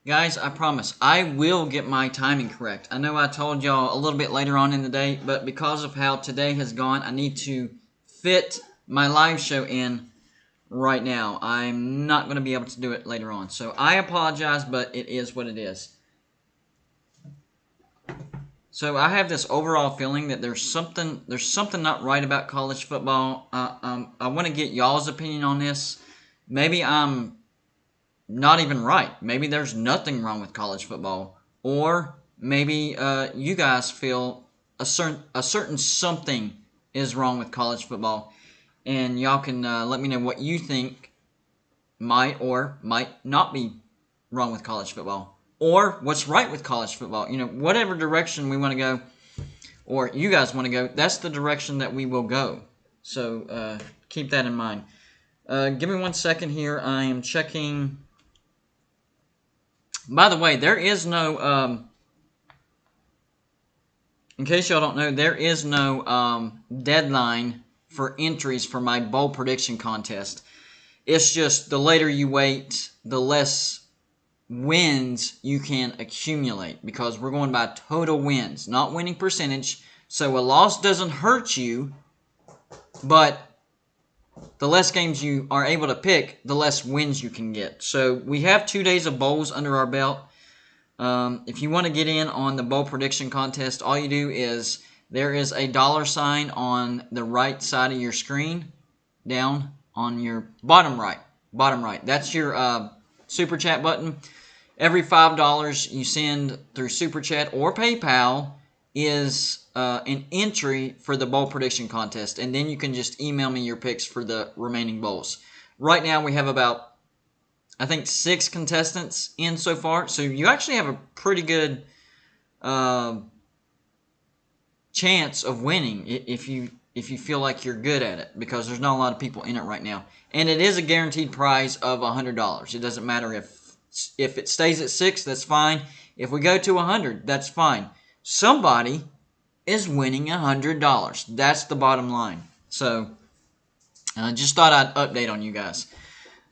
Guys, I promise, I will get my timing correct. I know I told y'all a little bit later on in the day, but because of how today has gone, I need to fit my live show in right now. I'm not going to be able to do it later on. So I apologize, but it is what it is. So I have this overall feeling that there's something not right about college football. I want to get y'all's opinion on this. Maybe I'm not even right. Maybe there's nothing wrong with college football, or maybe you guys feel a certain something is wrong with college football, and y'all can let me know what you think might or might not be wrong with college football, or what's right with college football. You know, whatever direction we want to go, or you guys want to go, that's the direction that we will go. So keep that in mind. Give me 1 second here. I am checking. By the way, there is no, in case y'all don't know, there is no deadline for entries for my bowl prediction contest. It's just the later you wait, the less wins you can accumulate, because we're going by total wins, not winning percentage. So a loss doesn't hurt you, but the less games you are able to pick, the less wins you can get. So we have 2 days of bowls under our belt. If you want to get in on the bowl prediction contest, all you do is there is a $sign on the right side of your screen, down on your bottom right. That's your super chat button. Every $5 you send through super chat or PayPal is an entry for the bowl prediction contest, and then you can just email me your picks for the remaining bowls. Right now we have about, I think, 6 contestants in so far, so you actually have a pretty good chance of winning if you feel like you're good at it, because there's not a lot of people in it right now, and it is a guaranteed prize of $100. It doesn't matter if it stays at 6, that's fine. If we go to 100, that's fine. Somebody is winning $100. That's the bottom line. So just thought I'd update on you guys.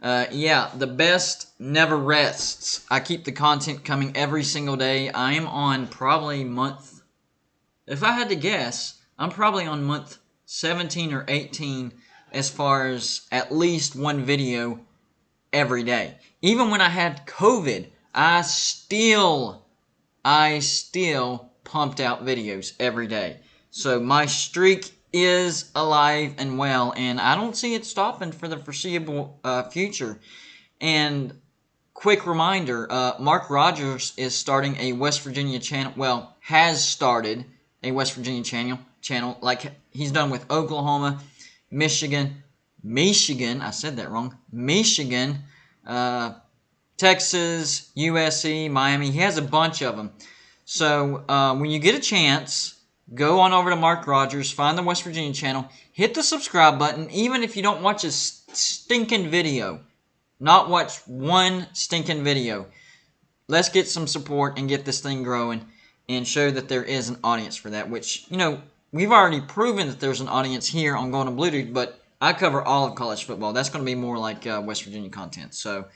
Yeah, the best never rests. I keep the content coming every single day. I am on probably month, if I had to guess, I'm probably on month 17 or 18 as far as at least one video every day. Even when I had COVID, I still pumped out videos every day. So my streak is alive and well, and I don't see it stopping for the foreseeable future. And quick reminder, Mark Rogers is starting a West Virginia channel, well, has started a West Virginia channel like he's done with Oklahoma, Michigan, I said that wrong, Michigan, Texas, USC, Miami. He has a bunch of them. So when you get a chance, go on over to Mark Rogers, find the West Virginia channel, hit the subscribe button, even if you don't watch a stinking video. Not watch one stinking video. Let's get some support and get this thing growing and show that there is an audience for that, which, you know, we've already proven that there's an audience here on Golden Blue Dude, but I cover all of college football. That's going to be more like West Virginia content. So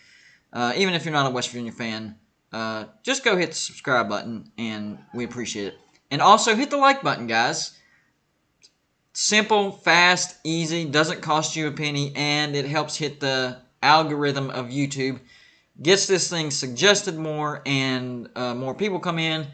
even if you're not a West Virginia fan, just go hit the subscribe button, and we appreciate it. And also hit the like button, guys. Simple, fast, easy, doesn't cost you a penny, and it helps hit the algorithm of YouTube. Gets this thing suggested more, and more people come in,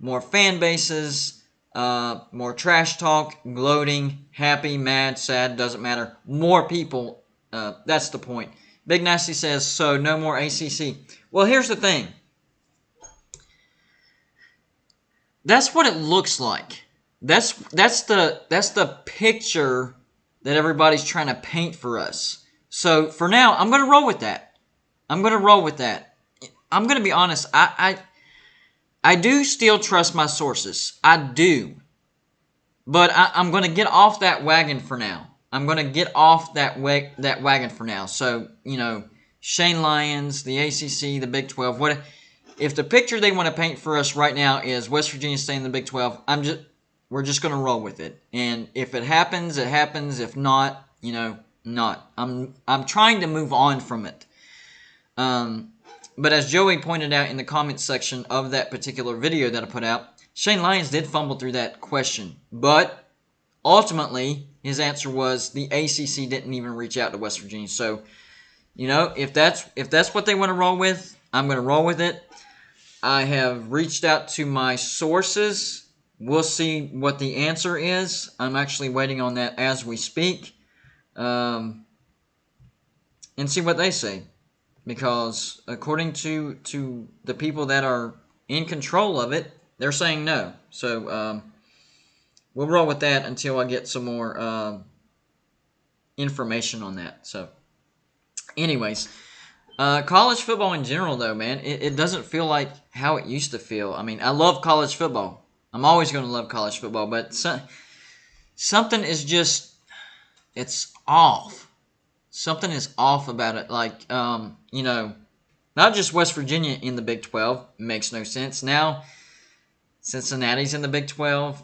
more fan bases, more trash talk, gloating, happy, mad, sad, doesn't matter. More people, that's the point. Big Nasty says, so no more ACC. Well, here's the thing. That's what it looks like. That's the picture that everybody's trying to paint for us. So for now, I'm going to roll with that. I'm going to be honest. I do still trust my sources. I do. But I'm going to get off that wagon for now. Wagon for now. So, you know, Shane Lyons, the ACC, the Big 12, what if the picture they want to paint for us right now is West Virginia staying in the Big 12, we're just going to roll with it. And if it happens, it happens. If not, you know, not. I'm trying to move on from it. But as Joey pointed out in the comments section of that particular video that I put out, Shane Lyons did fumble through that question. But ultimately, his answer was the ACC didn't even reach out to West Virginia. So, if that's what they want to roll with, I'm going to roll with it. I have reached out to my sources. We'll see what the answer is. I'm actually waiting on that as we speak. And see what they say. Because according to the people that are in control of it, they're saying no. So we'll roll with that until I get some more information on that. So anyways, college football in general, though, man, it doesn't feel like how it used to feel. I mean, I love college football. I'm always going to love college football, but something is just, it's off. Something is off about it. Like, not just West Virginia in the Big 12 makes no sense. Now, Cincinnati's in the Big 12.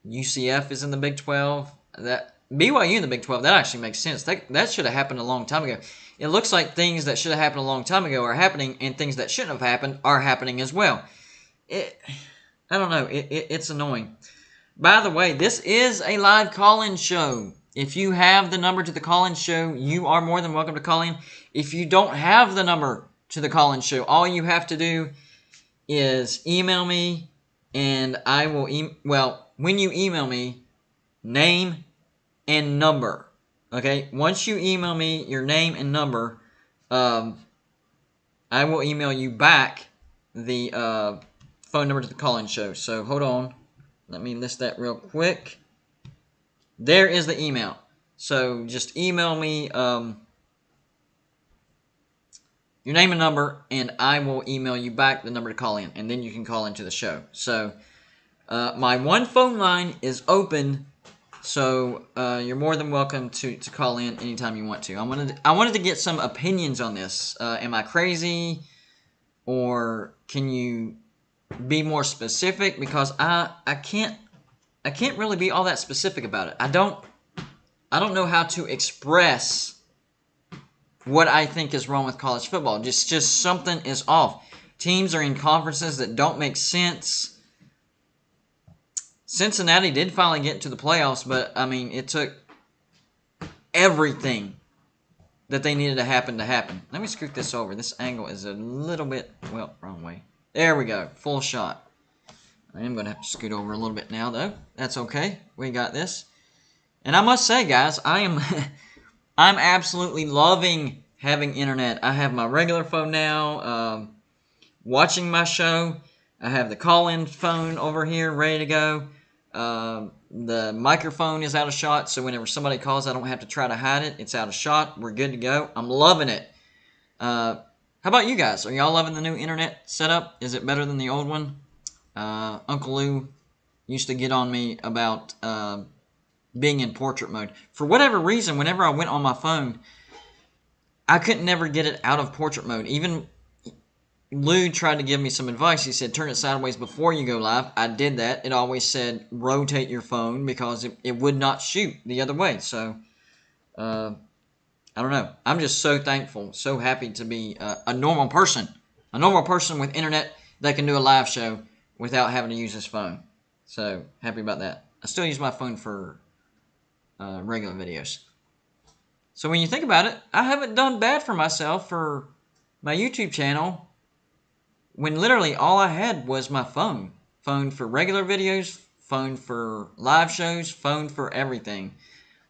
UCF is in the Big 12. That BYU in the Big 12, that actually makes sense. That should have happened a long time ago. It looks like things that should have happened a long time ago are happening, and things that shouldn't have happened are happening as well. I don't know. It's annoying. By the way, this is a live call-in show. If you have the number to the call-in show, you are more than welcome to call in. If you don't have the number to the call-in show, all you have to do is email me, and I will when you email me, name and number. Okay? Once you email me your name and number, I will email you back the phone number to the call-in show. So hold on. Let me list that real quick. There is the email. So just email me your name and number, and I will email you back the number to call in, and then you can call into the show. So my one phone line is open, so you're more than welcome to call in anytime you want to. I wanted to get some opinions on this. Am I crazy, or can you be more specific? Because I can't really be all that specific about it. I don't know how to express what I think is wrong with college football. Just something is off. Teams are in conferences that don't make sense. Cincinnati did finally get to the playoffs, but I mean, it took everything that they needed to happen. Let me scoot this over. This angle is a little bit, wrong way. There we go. Full shot. I am going to have to scoot over a little bit now, though. That's okay. We got this. And I must say, guys, I'm absolutely loving having internet. I have my regular phone now, watching my show. I have the call-in phone over here ready to go. The microphone is out of shot, so whenever somebody calls, I don't have to try to hide it. It's out of shot. We're good to go. I'm loving it. How about you guys? Are y'all loving the new internet setup? Is it better than the old one? Uncle Lou used to get on me about being in portrait mode. For whatever reason, whenever I went on my phone, I couldn't never get it out of portrait mode. Even Lou tried to give me some advice. He said, turn it sideways before you go live. I did that. It always said, rotate your phone, because it would not shoot the other way. So, I don't know. I'm just so thankful, so happy to be a normal person. A normal person with internet that can do a live show without having to use his phone. So, happy about that. I still use my phone for regular videos. So when you think about it, I haven't done bad for myself for my YouTube channel when literally all I had was my phone. Phone for regular videos, phone for live shows, phone for everything.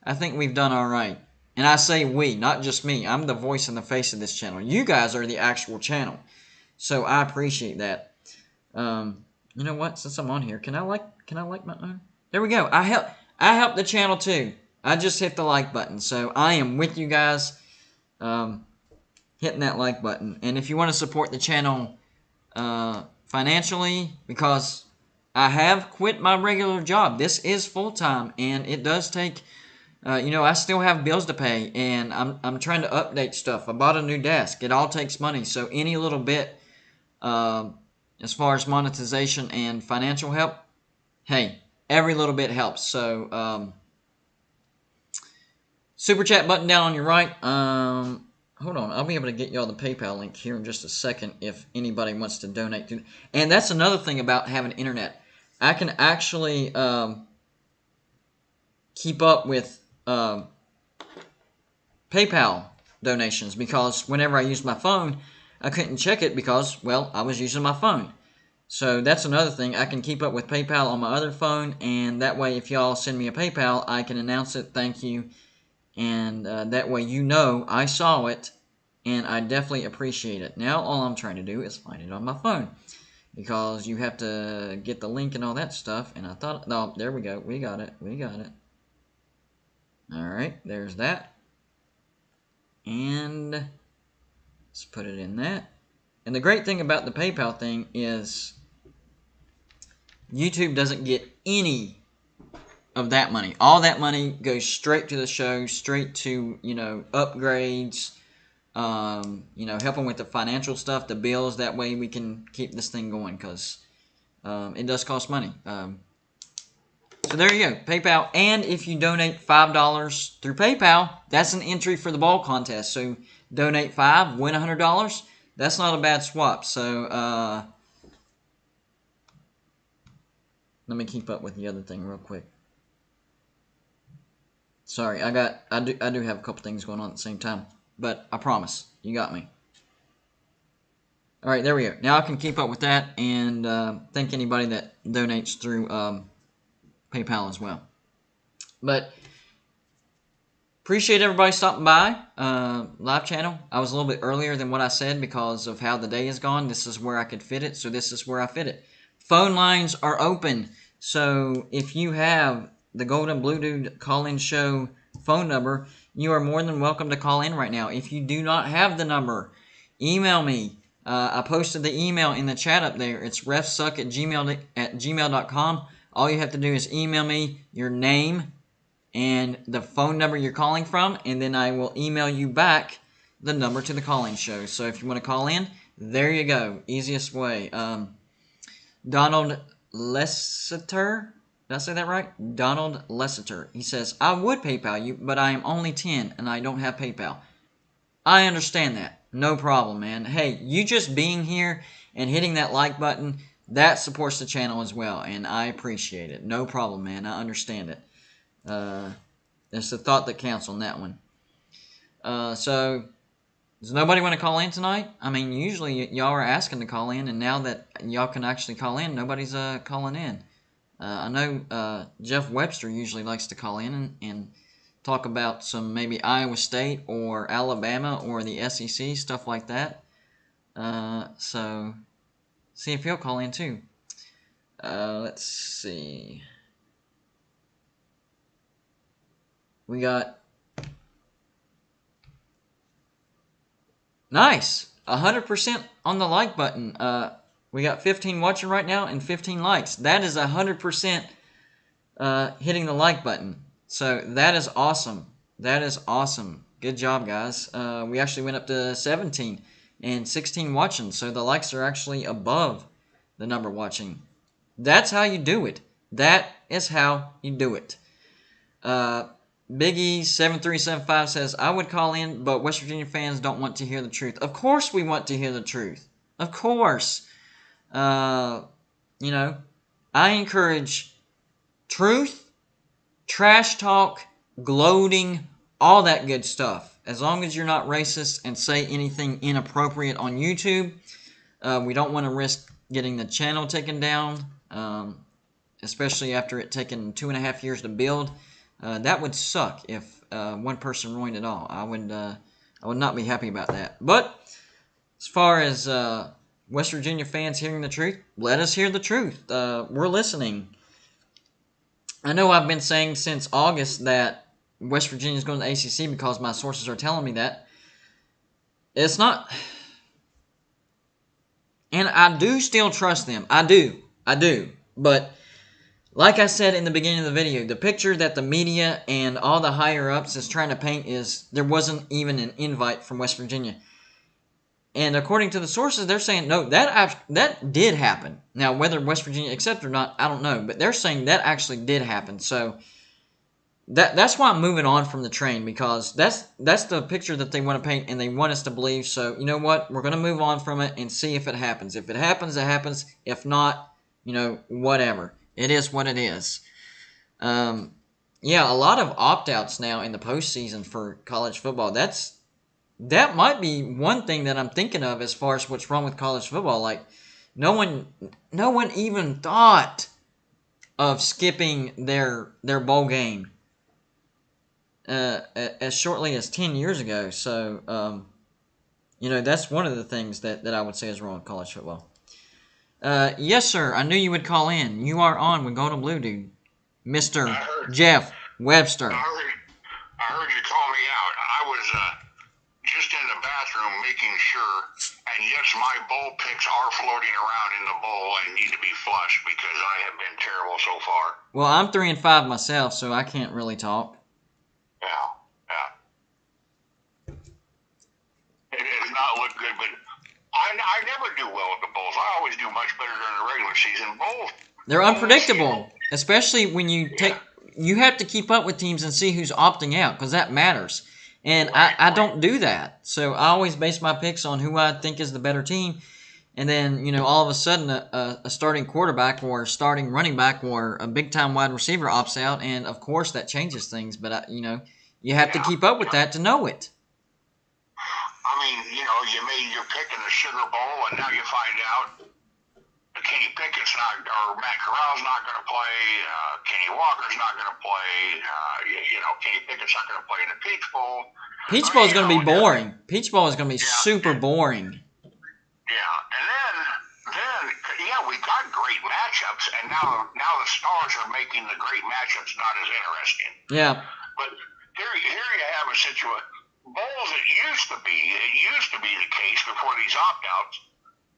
I think we've done all right. And I say we, not just me. I'm the voice and the face of this channel. You guys are the actual channel. So I appreciate that. You know what? Since I'm on here, can I like my own? There we go. I help the channel too. I just hit the like button. So I am with you guys, hitting that like button. And if you want to support the channel financially, because I have quit my regular job. This is full-time, and it does take, I still have bills to pay, and I'm trying to update stuff. I bought a new desk. It all takes money. So any little bit, as far as monetization and financial help, hey, every little bit helps. So, super chat button down on your right. hold on, I'll be able to get y'all the PayPal link here in just a second if anybody wants to donate to. And that's another thing about having internet. I can actually keep up with PayPal donations, because whenever I used my phone, I couldn't check it because, well, I was using my phone. So that's another thing. I can keep up with PayPal on my other phone, and that way if y'all send me a PayPal, I can announce it, thank you, and that way you know I saw it, and I definitely appreciate it. Now all I'm trying to do is find it on my phone, because you have to get the link and all that stuff, and I thought, no, there we go, we got it. Alright, there's that. And let's put it in that. And the great thing about the PayPal thing is YouTube doesn't get any of that money. All that money goes straight to the show, straight to, upgrades, helping with the financial stuff, the bills. That way we can keep this thing going, because it does cost money. So there you go, PayPal. And if you donate $5 through PayPal, that's an entry for the ball contest. So donate $5, win $100. That's not a bad swap. So let me keep up with the other thing real quick. Sorry, I do have a couple things going on at the same time, but I promise you got me. All right, there we go. Now I can keep up with that, and thank anybody that donates through PayPal as well. But appreciate everybody stopping by live channel. I was a little bit earlier than what I said because of how the day is gone. This is where I could fit it, so this is where I fit it. Phone lines are open, so if you have the Golden Blue Dude call-in show phone number, you are more than welcome to call in right now. If you do not have the number, email me. I posted the email in the chat up there. It's refsuck@gmail.com. All you have to do is email me your name and the phone number you're calling from, and then I will email you back the number to the call-in show. So if you want to call in, there you go. Easiest way. Donald Lessiter, did I say that right? Donald Lessiter. He says, I would PayPal you, but I am only 10 and I don't have PayPal. I understand that. No problem, man. Hey, you just being here and hitting that like button, that supports the channel as well, and I appreciate it. No problem, man. I understand it. It's the thought that counts on that one. So, does nobody want to call in tonight? I mean, usually y'all are asking to call in, and now that y'all can actually call in, nobody's calling in. I know Jeff Webster usually likes to call in and talk about some maybe Iowa State or Alabama or the SEC, stuff like that. So, see if he'll call in too. Let's see. We got... Nice! 100% on the like button. We got 15 watching right now and 15 likes. That is 100% hitting the like button. So that is awesome. That is awesome. Good job, guys. We actually went up to 17 and 16 watching. So the likes are actually above the number watching. That's how you do it. That is how you do it. Biggie7375 says, I would call in, but West Virginia fans don't want to hear the truth. Of course we want to hear the truth. Of course. I encourage truth, trash talk, gloating, all that good stuff. As long as you're not racist and say anything inappropriate on YouTube, we don't want to risk getting the channel taken down, especially after it taken 2.5 years to build. That would suck if one person ruined it all. I would not be happy about that. But as far as West Virginia fans hearing the truth, let us hear the truth. We're listening. I know I've been saying since August that West Virginia is going to the ACC because my sources are telling me that. It's not. And I do still trust them. I do. But like I said in the beginning of the video, the picture that the media and all the higher-ups is trying to paint is there wasn't even an invite from West Virginia. And according to the sources, they're saying, no, that did happen. Now, whether West Virginia accepted or not, I don't know. But they're saying that actually did happen. So, that's why I'm moving on from the train, because that's the picture that they want to paint and they want us to believe. So you know what? We're going to move on from it and see if it happens. If it happens, it happens. If not, whatever. It is what it is. Yeah, a lot of opt-outs now in the postseason for college football. That might be one thing that I'm thinking of as far as what's wrong with college football. Like, no one even thought of skipping their bowl game as shortly as 10 years ago. So, that's one of the things that I would say is wrong with college football. Yes, sir. I knew you would call in. You are on with Golden Blue, dude. Mr. Jeff Webster. I heard you call me out. I was just in the bathroom making sure, and yes, my bowl picks are floating around in the bowl and need to be flushed because I have been terrible so far. Well, I'm 3-5 myself, so I can't really talk. Yeah. It does not look good, but I never do well at the bowls. I always do much better during the regular season. Bowls. They're unpredictable, especially when you take. You have to keep up with teams and see who's opting out, because that matters. And I don't do that. So I always base my picks on who I think is the better team. And then, all of a sudden, a starting quarterback or a starting running back or a big-time wide receiver opts out. And, of course, that changes things. But, you have to keep up with that to know it. I mean, you made your pick in the Sugar Bowl, and now you find out Kenny Pickett's not, or Matt Corral's not going to play. Kenny Walker's not going to play. Kenny Pickett's not going to play in the Peach Bowl. Peach Bowl is going to be boring. Peach Bowl is going to be super boring. Yeah, and then we got great matchups, and now the stars are making the great matchups not as interesting. Yeah. But here you have a situation. Bowls, it used to be the case before these opt-outs,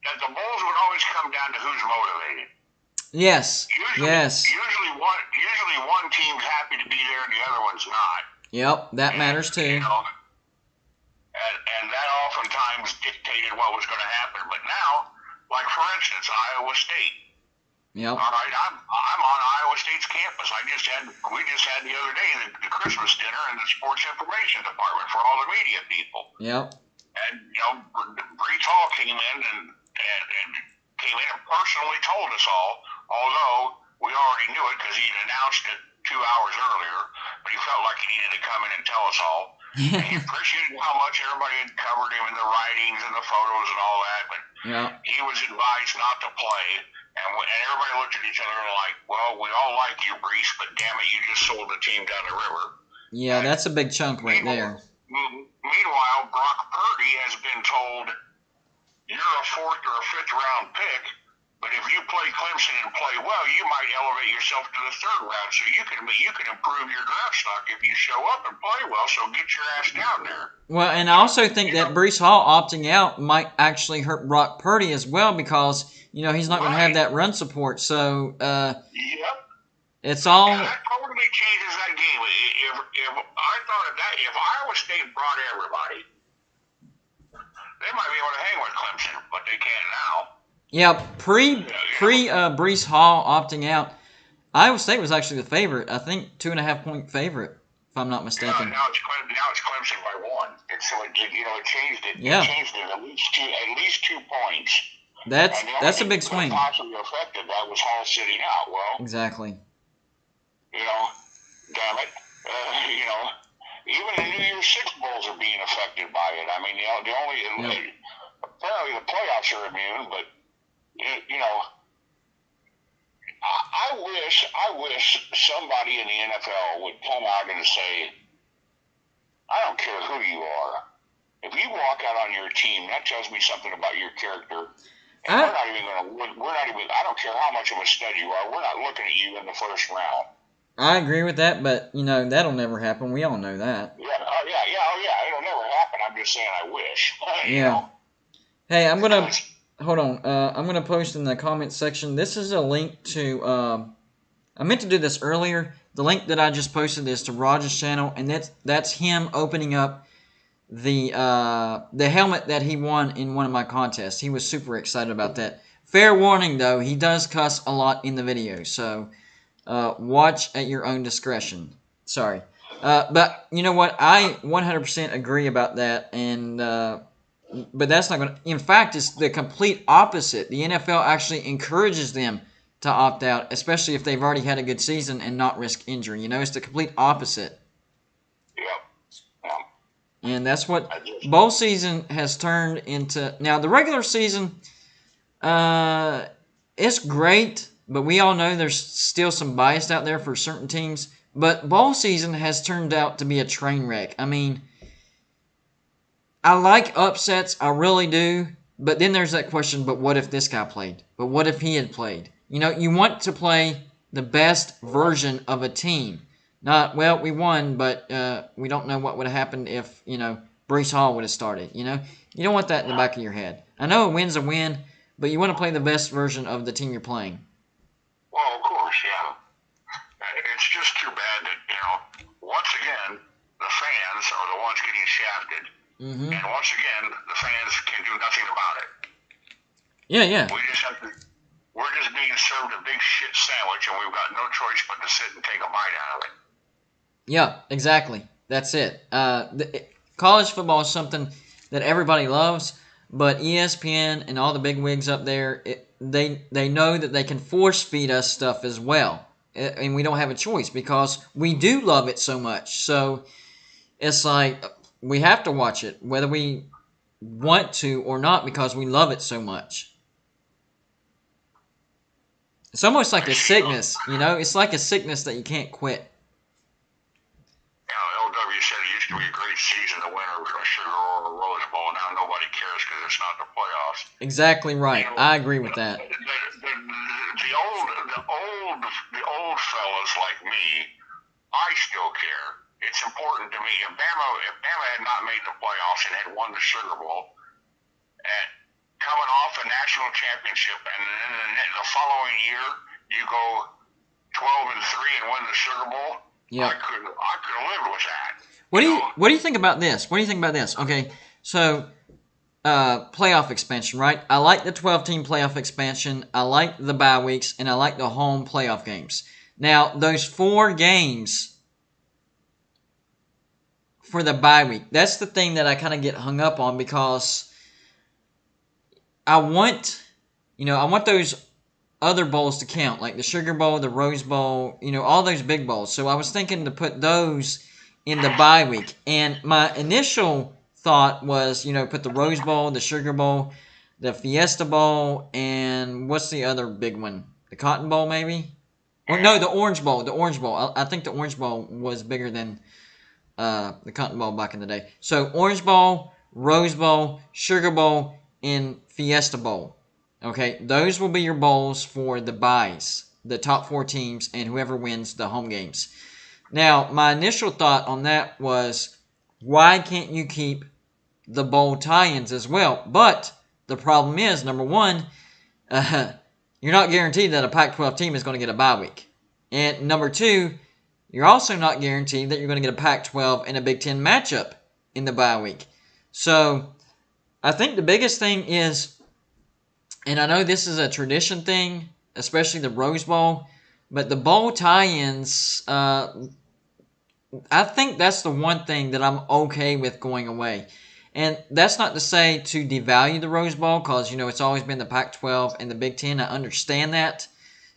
that the bowls would always come down to who's motivated. Yes. Usually one team's happy to be there and the other one's not. Yep, that matters too. And that oftentimes dictated what was going to happen. But now, like for instance, Iowa State. Yep. All right, I'm on Iowa State's campus. We just had the other day the Christmas dinner in the sports information department for all the media people. Yep. And Brees Hall came in and personally told us all, although we already knew it because he'd announced it 2 hours earlier, but he felt like he needed to come in and tell us all. And he appreciated how much everybody had covered him in the writings and the photos and all that, but he was advised not to play. And everybody looked at each other and like, well, we all like you, Brees, but damn it, you just sold the team down the river. Yeah, that's a big chunk right there. Meanwhile, Brock Purdy has been told, you're a 4th or a 5th round pick, but if you play Clemson and play well, you might elevate yourself to the 3rd round. So you can improve your draft stock if you show up and play well. So get your ass down there. Well, and I also think that Brees Hall opting out might actually hurt Brock Purdy as well, because he's not going to have that run support. So it's all. Yeah, that totally changes that game. If I thought of that, if Iowa State brought everybody, they might be able to hang with Clemson, but they can't now. Yeah, pre Brees Hall opting out, Iowa State was actually the favorite. I think 2.5-point favorite, if I'm not mistaken. Now it's Clemson by 1. And so it changed it. Yeah. It changed it at least 2 points. That's a big swing. Possibly affected that was Hall sitting out. Well, exactly. Damn it. Even the New Year's Six bowls are being affected by it. I mean, apparently the playoffs are immune, but I wish somebody in the NFL would come out and say, I don't care who you are. If you walk out on your team, that tells me something about your character. And I don't care how much of a stud you are. We're not looking at you in the 1st round. I agree with that, but that'll never happen. We all know that. Yeah, it'll never happen. I'm just saying I wish. Yeah. Hey, I'm gonna hold on. I'm gonna post in the comment section. This is a link to. I meant to do this earlier. The link that I just posted is to Roger's channel, and that's him opening up the helmet that he won in one of my contests. He was super excited about that. Fair warning though, he does cuss a lot in the video, so watch at your own discretion. Sorry. But you know what? I 100% agree about that, and but that's not going to. In fact, it's the complete opposite. The NFL actually encourages them to opt out, especially if they've already had a good season and not risk injury. You know, it's the complete opposite. Yep. And that's what bowl season has turned into. Now, the regular season, it's great, but we all know there's still some bias out there for certain teams. But bowl season has turned out to be a train wreck. I mean, I like upsets, I really do. But then there's that question, but what if this guy played? But what if he had played? You know, you want to play the best version of a team. Not, well, we won, but we don't know what would have happened if, Brees Hall would have started, you know? You don't want that in the back of your head. I know a win's a win, but you want to play the best version of the team you're playing. Well, of course, yeah. It's just too bad that, once again, the fans are the ones getting shafted. Mm-hmm. And once again, the fans can do nothing about it. Yeah. We're just being served a big shit sandwich, and we've got no choice but to sit and take a bite out of it. Yeah, exactly. That's it. College football is something that everybody loves, but ESPN and all the big wigs up there, they know that they can force feed us stuff as well, and we don't have a choice because we do love it so much. So it's like we have to watch it, whether we want to or not, because we love it so much. It's almost like a sickness, It's like a sickness that you can't quit. LW said it used to be a great season to win a Sugar or a Rose Bowl. Now nobody cares because it's not the playoffs. Exactly right. I agree with that. The old fellas like me, I still care. It's important to me. If Bama had not made the playoffs and had won the Sugar Bowl, and coming off a national championship, and then the following year you go 12-3 and win the Sugar Bowl, yeah, I could have lived with that. What do you think about this? Okay, so playoff expansion, right? I like the 12-team playoff expansion. I like the bye weeks, and I like the home playoff games. Now, those 4 games for the bye week, that's the thing that I kind of get hung up on because I want those other bowls to count, like the Sugar Bowl, the Rose Bowl, all those big bowls. So I was thinking to put those in the bye week. And my initial thought was, put the Rose Bowl, the Sugar Bowl, the Fiesta Bowl, and what's the other big one? The Cotton Bowl, maybe? Or no, the Orange Bowl. The Orange Bowl. I think the Orange Bowl was bigger than the Cotton Bowl back in the day. So Orange Bowl, Rose Bowl, Sugar Bowl, and Fiesta Bowl. Okay, those will be your bowls for the byes, the top 4 teams, and whoever wins the home games. Now, my initial thought on that was, why can't you keep the bowl tie-ins as well? But the problem is, number one, you're not guaranteed that a Pac-12 team is going to get a bye week. And number 2, you're also not guaranteed that you're going to get a Pac-12 and a Big Ten matchup in the bye week. So I think the biggest thing is, and I know this is a tradition thing, especially the Rose Bowl, but the bowl tie-ins, I think that's the one thing that I'm okay with going away. And that's not to say to devalue the Rose Bowl, because, it's always been the Pac-12 and the Big Ten. I understand that.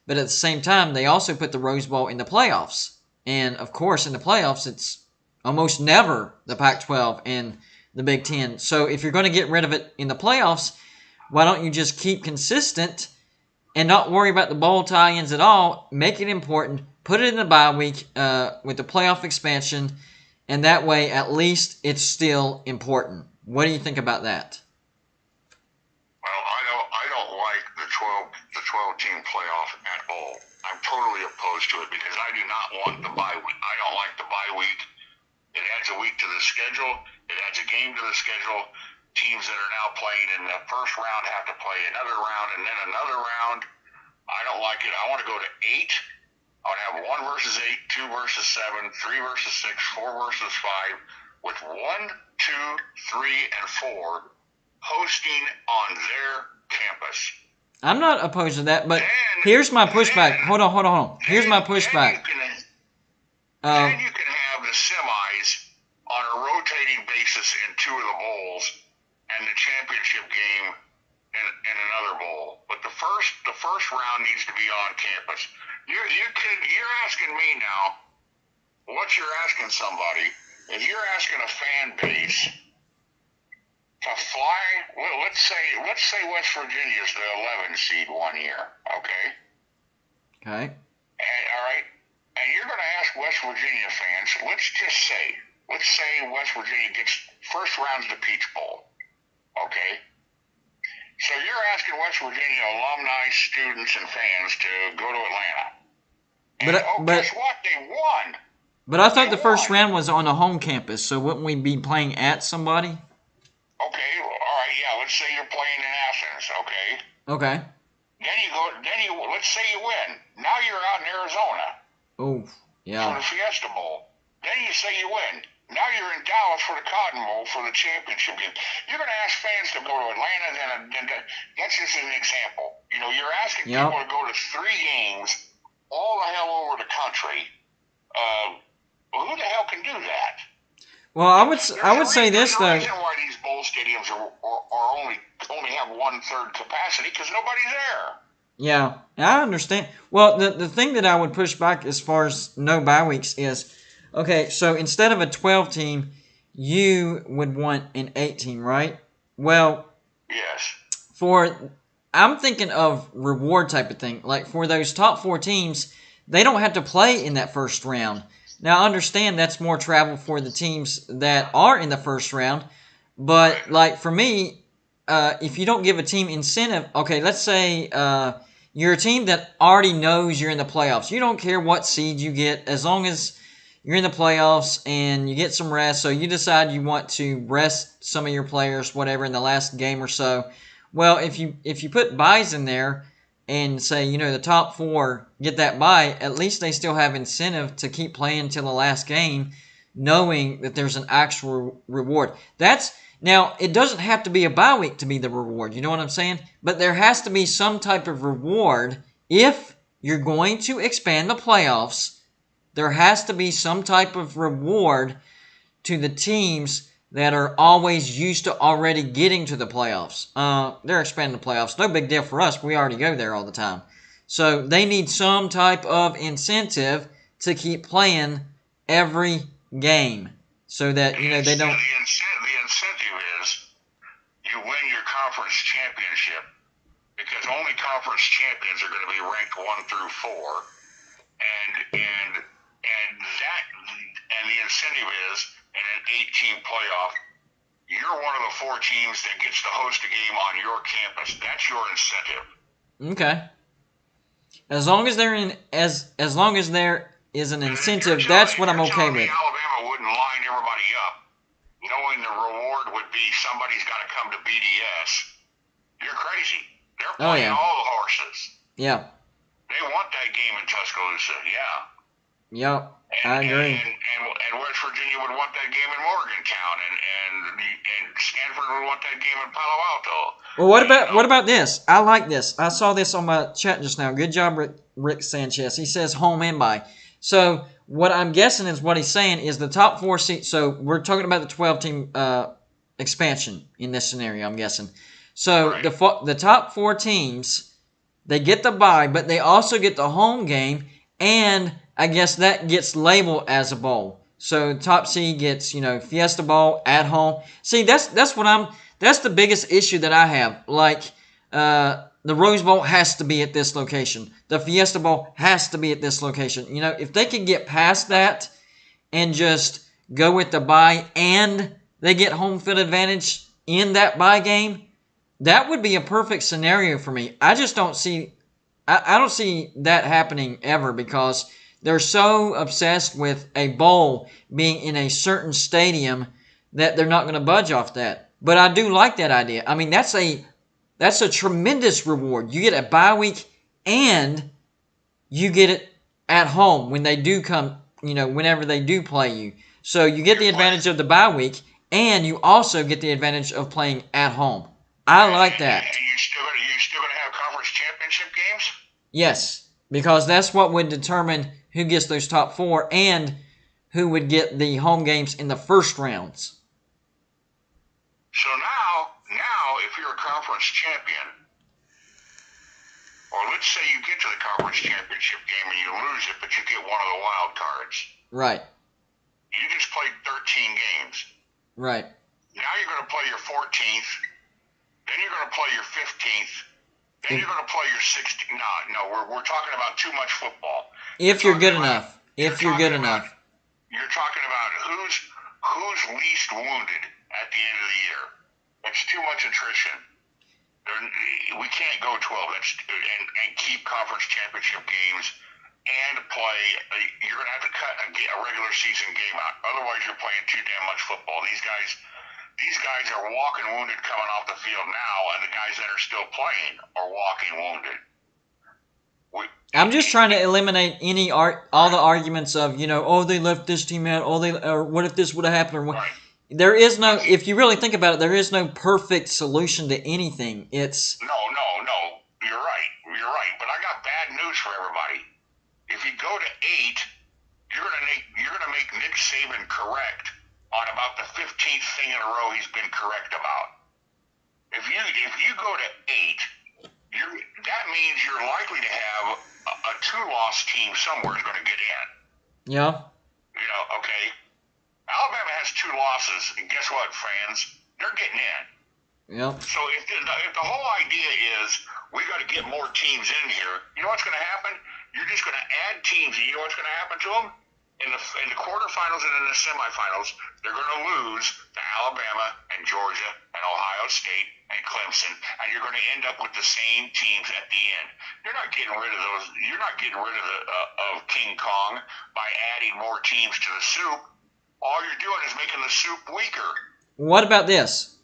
But at the same time, they also put the Rose Bowl in the playoffs. And, of course, in the playoffs, it's almost never the Pac-12 and the Big Ten. So if you're going to get rid of it in the playoffs, why don't you just keep consistent and not worry about the bowl tie-ins at all? Make it important. Put it in the bye week with the playoff expansion, and that way at least it's still important. What do you think about that? Well, I don't like the 12-team playoff at all. I'm totally opposed to it because I do not want the bye week. I don't like the bye week. It adds a week to the schedule. It adds a game to the schedule. Teams that are now playing in the first round have to play another round and then another round. I don't like it. I want to go to 8. I want to have 1 versus 8, 2 versus 7, 3 versus 6, 4 versus 5, with 1, 2, 3, and 4 hosting on their campus. I'm not opposed to that, but here's my pushback. Hold on. Here's my pushback. Then you can have the the semis on a rotating basis in 2 of the bowls, and the championship game in another bowl. But the first round needs to be on campus. You're asking me now. What you're asking somebody is you're asking a fan base to fly. Well, let's say West Virginia's the 11 seed one year. Okay. Okay. And, all right. And you're going to ask West Virginia fans. Let's say West Virginia gets first round's the Peach Bowl. Okay. So you're asking West Virginia alumni, students, and fans to go to Atlanta. And, guess what? They won. But I thought the first round was on a home campus, so wouldn't we be playing at somebody? Okay, all right, yeah. Let's say you're playing in Athens. Okay. Okay. Let's say you win. Now you're out in Arizona. Oh, yeah. For the Fiesta Bowl. Then you say you win. Now you're in Dallas for the Cotton Bowl for the championship game. You're going to ask fans to go to Atlanta, then that's just an example. You're asking people to go to 3 games all the hell over the country. Who the hell can do that? Well, I would say this though. There's a reason why these bowl stadiums are only have 1/3 capacity because nobody's there. Yeah, I understand. Well, the thing that I would push back as far as no bye weeks is, okay, so instead of a 12 team, you would want an 8 team, right? Well, yes. I'm thinking of reward type of thing. Like for those top 4 teams, they don't have to play in that first round. Now, I understand that's more travel for the teams that are in the first round. But, like, for me, if you don't give a team incentive, okay, let's say you're a team that already knows you're in the playoffs. You don't care what seed you get as long as you're in the playoffs and you get some rest. So you decide you want to rest some of your players, whatever, in the last game or so. Well, if you put buys in there and say, the top 4 get that bye, at least they still have incentive to keep playing until the last game, knowing that there's an actual reward. Now, it doesn't have to be a bye week to be the reward, you know what I'm saying? But there has to be some type of reward. If you're going to expand the playoffs, there has to be some type of reward to the teams that are always used to already getting to the playoffs. They're expanding the playoffs. No big deal for us. We already go there all the time. So they need some type of incentive to keep playing every game so that, they don't... The incentive is you win your conference championship because only conference champions are going to be ranked 1 through 4. And the incentive is in an 8-team playoff, you're one of the 4 teams that gets to host a game on your campus. That's your incentive. Okay. As long as there is an incentive, that's what I'm okay with. Alabama wouldn't line everybody up, knowing the reward would be somebody's got to come to BDS. You're crazy. They're playing all the horses. Yeah. They want that game in Tuscaloosa. Yeah. Yep. I agree. And West Virginia would want that game in Morgantown, and Stanford would want that game in Palo Alto. Well, what about this? I like this. I saw this on my chat just now. Good job, Rick Sanchez. He says home and bye. So what I'm guessing is what he's saying is the top 4 seats. So we're talking about the 12-team expansion in this scenario, I'm guessing. So the top 4 teams, they get the bye, but they also get the home game, and I guess that gets labeled as a bowl. So top seed gets, Fiesta Bowl at home. See, that's the biggest issue that I have. Like, the Rose Bowl has to be at this location. The Fiesta Bowl has to be at this location. If they could get past that and just go with the bye and they get home field advantage in that bye game, that would be a perfect scenario for me. I just don't see, I don't see that happening ever because they're so obsessed with a bowl being in a certain stadium that they're not going to budge off that. But I do like that idea. I mean, that's a tremendous reward. You get a bye week and you get it at home when they do come, whenever they do play you. So you get the advantage of the bye week and you also get the advantage of playing at home. I like that. And you still going to have conference championship games? Yes, because that's what would determine who gets those top 4 and who would get the home games in the first rounds. So now, if you're a conference champion, or let's say you get to the conference championship game and you lose it, but you get one of the wild cards. Right. You just played 13 games. Right. Now you're going to play your 14th, then you're going to play your 15th, then you're going to play your 16th. No, we're talking about too much football. If you're good enough. If you're good enough. You're talking about who's least wounded at the end of the year. It's too much attrition. We can't go 12 and keep conference championship games and play. You're going to have to cut a regular season game out. Otherwise, you're playing too damn much football. These guys are walking wounded coming off the field now, and the guys that are still playing are walking wounded. I'm just trying to eliminate all the arguments of, they left this team out, or what if this would have happened, or what. Right. There is no, if you really think about it, there is no perfect solution to anything. It's no. You're right. But I got bad news for everybody. If you go to 8, you're gonna make Nick Saban correct on about the 15th thing in a row he's been correct about. If you go to 8, that means you're likely to have a 2-loss team somewhere is going to get in. Yeah. Okay. Alabama has 2 losses, and guess what, fans? They're getting in. Yep. So if the whole idea is we got to get more teams in here, you know what's going to happen? You're just going to add teams, and you know what's going to happen to them? In the quarterfinals and in the semifinals, they're going to lose to Alabama and Georgia and Ohio State and Clemson, and you're going to end up with the same teams at the end. You're not getting rid of those. You're not getting rid of King Kong by adding more teams to the soup. All you're doing is making the soup weaker. What about this?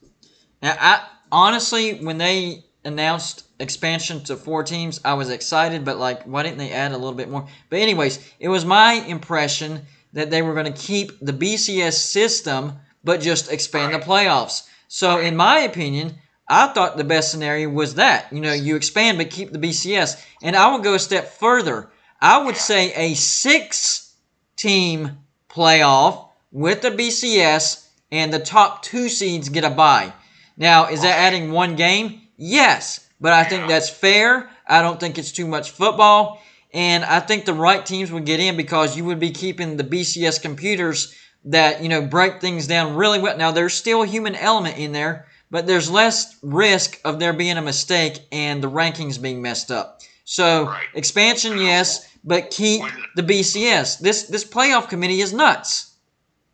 Now, honestly, when they announced expansion to 4 teams, I was excited, but why didn't they add a little bit more? But anyways, it was my impression that they were going to keep the BCS system, but just expand the playoffs. So in my opinion, I thought the best scenario was that. You expand, but keep the BCS. And I would go a step further. I would say a 6-team playoff with the BCS, and the top 2 seeds get a bye. Now, is that adding 1 game? Yes, but I think that's fair. I don't think it's too much football, and I think the right teams would get in because you would be keeping the BCS computers that, break things down really well. Now, there's still a human element in there, but there's less risk of there being a mistake and the rankings being messed up. So, expansion, yes, but keep the BCS. This playoff committee is nuts.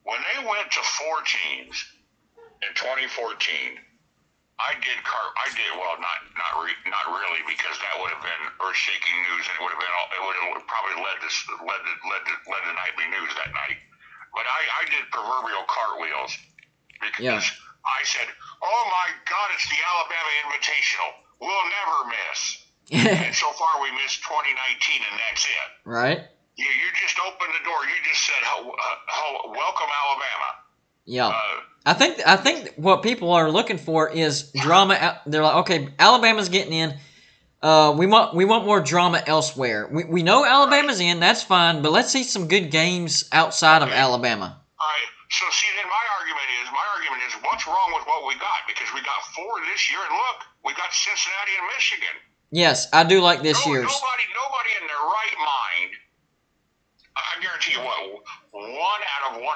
When they went to 4 teams in 2014, I did well, not really, because that would have been earth-shaking news, and it would have probably led the nightly news that night. But I did proverbial cartwheels because I said, "Oh my God, it's the Alabama Invitational. We'll never miss." And so far, we missed 2019, and that's it. Right. You just opened the door. You just said, "Welcome, Alabama." Yeah. I think what people are looking for is drama. They're like, okay, Alabama's getting in. We want more drama elsewhere. We know Alabama's in. That's fine, but let's see some good games outside of Alabama. All right. So see, then my argument is, what's wrong with what we got? Because we got 4 this year, and look, we got Cincinnati and Michigan. Yes, I do like this year's. Nobody in their right mind. I guarantee you, 1 out of 100,000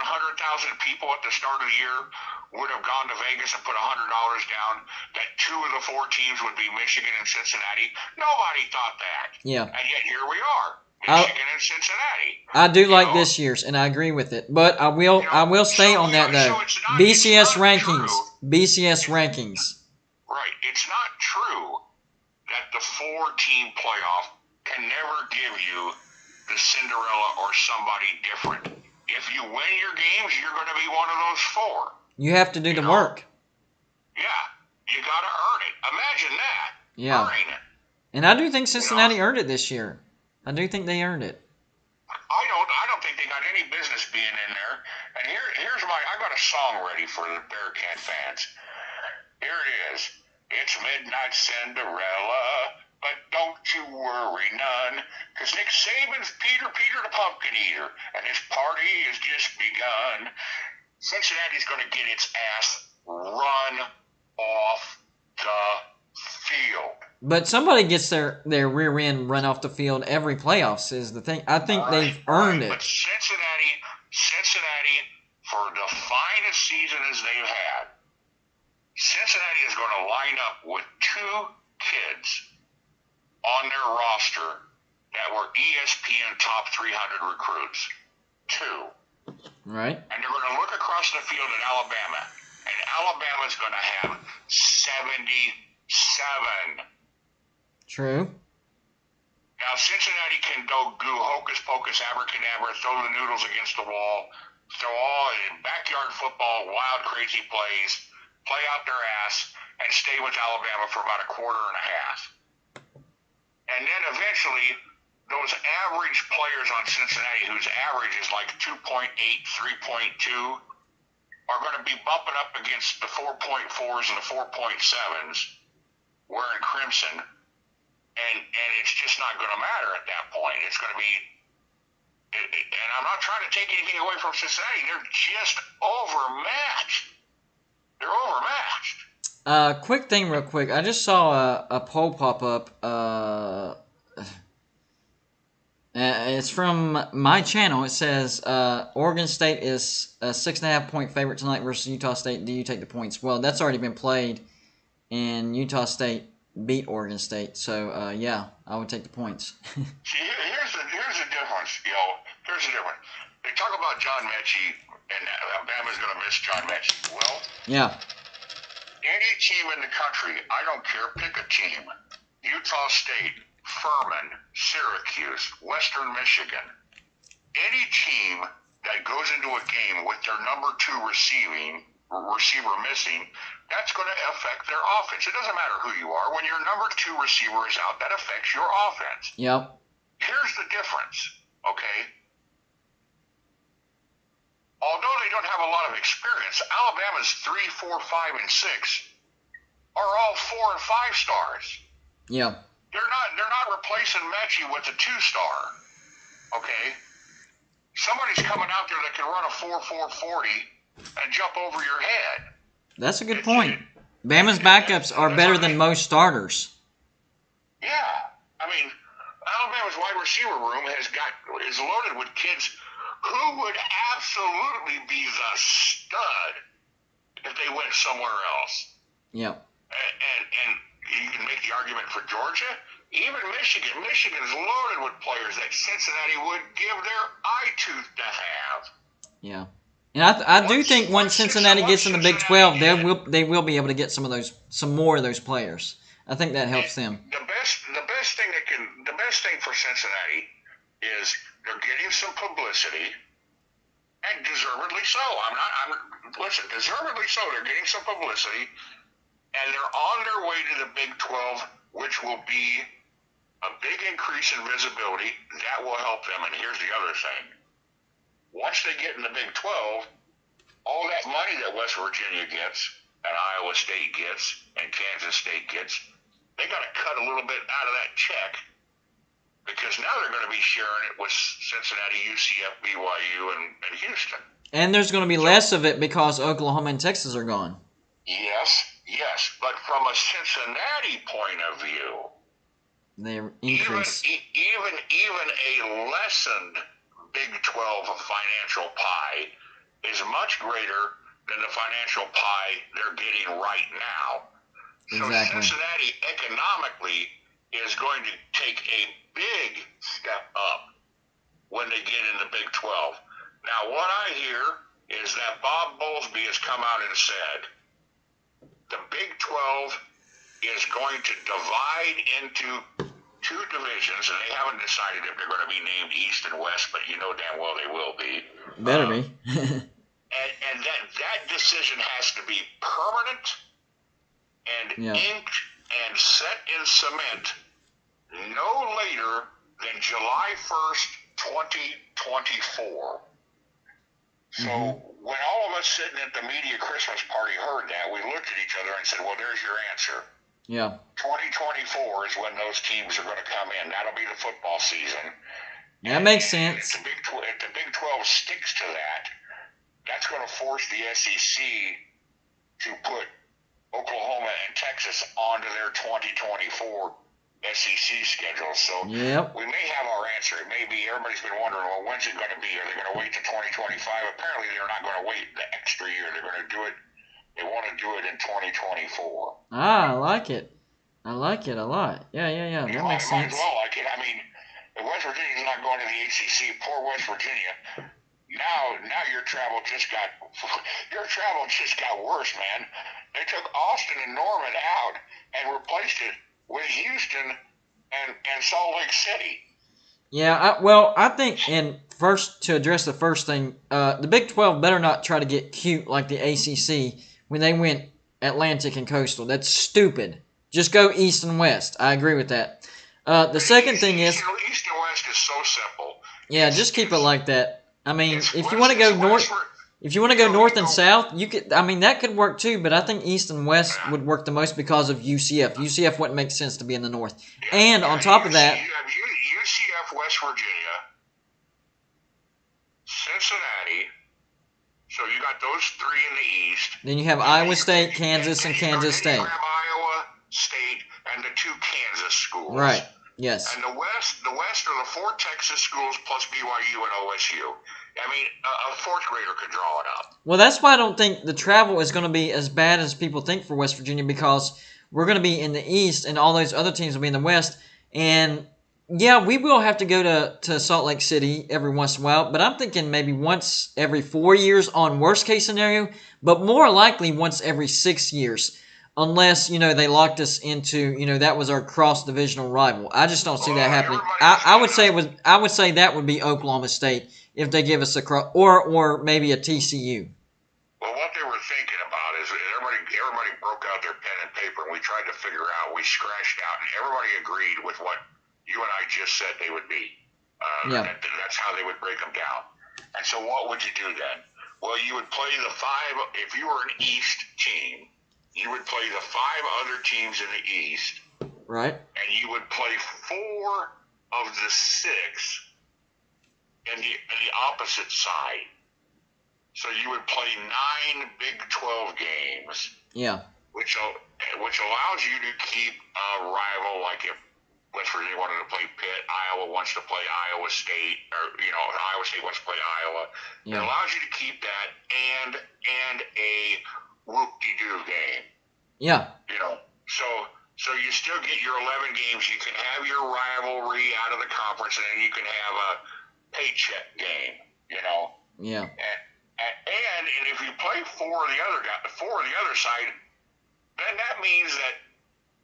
people at the start of the year would have gone to Vegas and put $100 down that 2 of the 4 teams would be Michigan and Cincinnati. Nobody thought that. Yeah. And yet here we are, Michigan and Cincinnati. I do like this year's, and I agree with it. But I will stay on that though. BCS rankings. BCS rankings. Right. It's not true that the 4-team playoff can never give you the Cinderella or somebody different. If you win your games, you're going to be one of those 4. You have to do the work. Yeah, you got to earn it. Imagine that. Yeah. Earning it. And I do think Cincinnati earned it this year. I do think they earned it. I don't think they got any business being in there. And I got a song ready for the Bearcat fans. Here it is. It's midnight Cinderella, but don't you worry none, 'cause Nick Saban's Peter the Pumpkin Eater, and his party has just begun. Cincinnati's going to get its ass run off the field. But somebody gets their rear end run off the field every playoffs is the thing. I think they've earned it. But Cincinnati, for the finest season as they've had, Cincinnati is going to line up with two kids on their roster that were ESPN top 300 recruits. Two. Right. And they're going to look across the field at Alabama, and Alabama's going to have 77. True. Now, Cincinnati can go do hocus pocus, abracadabra, throw the noodles against the wall, throw all in backyard football, wild, crazy plays, play out their ass, and stay with Alabama for about a quarter and a half. And then eventually, those average players on Cincinnati, whose average is like 2.8, 3.2, are going to be bumping up against the 4.4s and the 4.7s wearing crimson. And it's just not going to matter at that point. It's going to be, and I'm not trying to take anything away from Cincinnati. They're just overmatched. They're overmatched. Quick thing real quick. I just saw a poll pop up. It's from my channel. It says Oregon State is a 6.5-point favorite tonight versus Utah State. Do you take the points? Well, that's already been played, and Utah State beat Oregon State. So, yeah, I would take the points. See, here's the difference, Here's the difference. They talk about John Mechie, and Alabama's going to miss John Mechie. Well, yeah. Any team in the country, I don't care, pick a team. Utah State, Furman, Syracuse, Western Michigan. Any team that goes into a game with their number 2 receiver missing, that's going to affect their offense. It doesn't matter who you are. When your number 2 receiver is out, that affects your offense. Yep. Here's the difference, okay? Although they don't have a lot of experience, Alabama's 3, 4, 5, and 6 are all 4 and 5 stars. Yeah. They're not replacing Mechie with a 2-star, okay? Somebody's coming out there that can run a 4.40 and jump over your head. That's a good point. Bama's backups are better than most starters. Yeah. I mean, Alabama's wide receiver room is loaded with kids who would absolutely be the stud if they went somewhere else. Yeah. And you can make the argument for Georgia, even Michigan. Michigan's loaded with players that Cincinnati would give their eye tooth to have. Yeah. And I do think once Cincinnati gets in the Big 12, they will be able to get some more of those players. I think that helps them. The best thing for Cincinnati is they're getting some publicity, and deservedly so. Deservedly so. They're getting some publicity, and they're on their way to the Big 12, which will be a big increase in visibility. That will help them. And here's the other thing. Once they get in the Big 12, all that money that West Virginia gets, and Iowa State gets, and Kansas State gets, they got to cut a little bit out of that check, because now they're going to be sharing it with Cincinnati, UCF, BYU, and Houston. And there's going to be less of it because Oklahoma and Texas are gone. Yes. But from a Cincinnati point of view, they increase. Even a lessened Big 12 financial pie is much greater than the financial pie they're getting right now. Exactly. So Cincinnati economically is going to take a big step up when they get in the Big 12. Now, what I hear is that Bob Bowlesby has come out and said the Big 12 is going to divide into 2 divisions, and they haven't decided if they're going to be named East and West, but you know damn well they will be. Better be. and that decision has to be permanent and inked and set in cement no later than July 1st, 2024. So when all of us sitting at the media Christmas party heard that, we looked at each other and said, well, there's your answer. Yeah. 2024 is when those teams are going to come in. That'll be the football season. That makes sense. If the Big 12 sticks to that, that's going to force the SEC to put Oklahoma and Texas onto their 2024 SEC schedule. So we may have our answer. It may be everybody's been wondering, well, when's it going to be? Are they going to wait to 2025? Apparently, they're not going to wait the extra year. They're going to do it. They want to do it in 2024. Ah, I like it. I like it a lot. Yeah. That makes sense. Might as well like it. I mean, if West Virginia's not going to the ACC, poor West Virginia. Now your travel just got worse, man. They took Austin and Norman out and replaced it with Houston and Salt Lake City. Yeah, I think, and first, to address the first thing, the Big 12 better not try to get cute like the ACC when they went Atlantic and Coastal. That's stupid. Just go East and West. I agree with that. The second thing is... East and West is so simple. Yeah, just keep it like that. I mean, if you want to go north... If you want to go north and south, you could. I mean, that could work too. But I think East and West would work the most because of UCF. UCF wouldn't make sense to be in the north. And on top of that, you have UCF, West Virginia, Cincinnati. So you got those three in the East. Then you have Iowa State, Kansas, and Kansas State. You have Iowa State and the two Kansas schools. Right. Yes. And the West are the four Texas schools plus BYU and OSU. I mean, a fourth grader could draw it up. Well, that's why I don't think the travel is going to be as bad as people think for West Virginia, because we're going to be in the East and all those other teams will be in the West. And, yeah, we will have to go to Salt Lake City every once in a while, but I'm thinking maybe once every 4 years on worst case scenario, but more likely once every 6 years. Unless, they locked us into, that was our cross-divisional rival. I just don't see that happening. I would say that would be Oklahoma State if they give us a cross, or maybe a TCU. Well, what they were thinking about is everybody broke out their pen and paper, and we tried to figure out. We scratched out, and everybody agreed with what you and I just said they would be. That's how they would break them down. And so, what would you do then? Well, you would play the five. If you were an East team, you would play the five other teams in the East. Right. And you would play four of the six in the opposite side. So you would play 9 Big 12 games. Yeah. Which allows you to keep a rival, like if West Virginia wanted to play Pitt, Iowa wants to play Iowa State, or Iowa State wants to play Iowa. Yeah. It allows you to keep that and a whoop-de-doo game. Yeah. So you still get your 11 games. You can have your rivalry out of the conference, and then you can have a paycheck game. Yeah. And if you play four of the other side, then that means that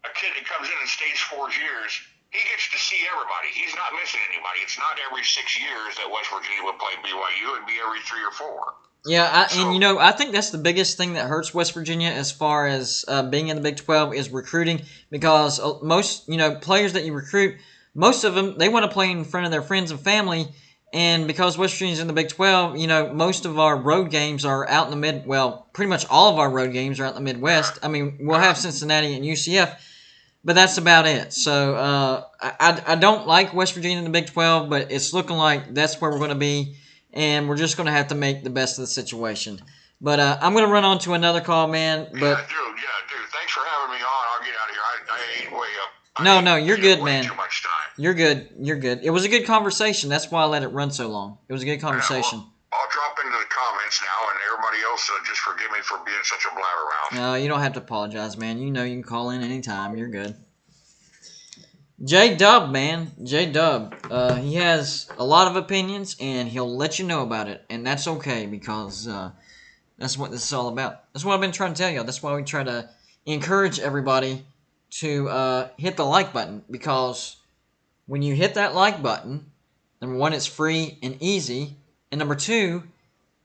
a kid that comes in and stays 4 years, he gets to see everybody. He's not missing anybody. It's not every 6 years that West Virginia would play BYU. It'd be every 3 or 4. Yeah, I think that's the biggest thing that hurts West Virginia as far as being in the Big 12 is recruiting, because most, players that you recruit, most of them, they want to play in front of their friends and family, and because West Virginia's in the Big 12, most of our road games are out in the pretty much all of our road games are out in the Midwest. I mean, we'll have Cincinnati and UCF, but that's about it. So I don't like West Virginia in the Big 12, but it's looking like that's where we're going to be. And we're just going to have to make the best of the situation. But I'm going to run on to another call, man. But dude. Thanks for having me on. I'll get out of here. I ain't way up. No, you're good, man. Too much time. You're good. It was a good conversation. That's why I let it run so long. It was a good conversation. I'll drop into the comments now, and everybody else just forgive me for being such a blabbermouth. No, you don't have to apologize, man. You can call in anytime. You're good. J-Dub, man. J-Dub. He has a lot of opinions, and he'll let you know about it. And that's okay, because that's what this is all about. That's what I've been trying to tell you. That's why we try to encourage everybody to hit the like button. Because when you hit that like button, number one, it's free and easy. And number two,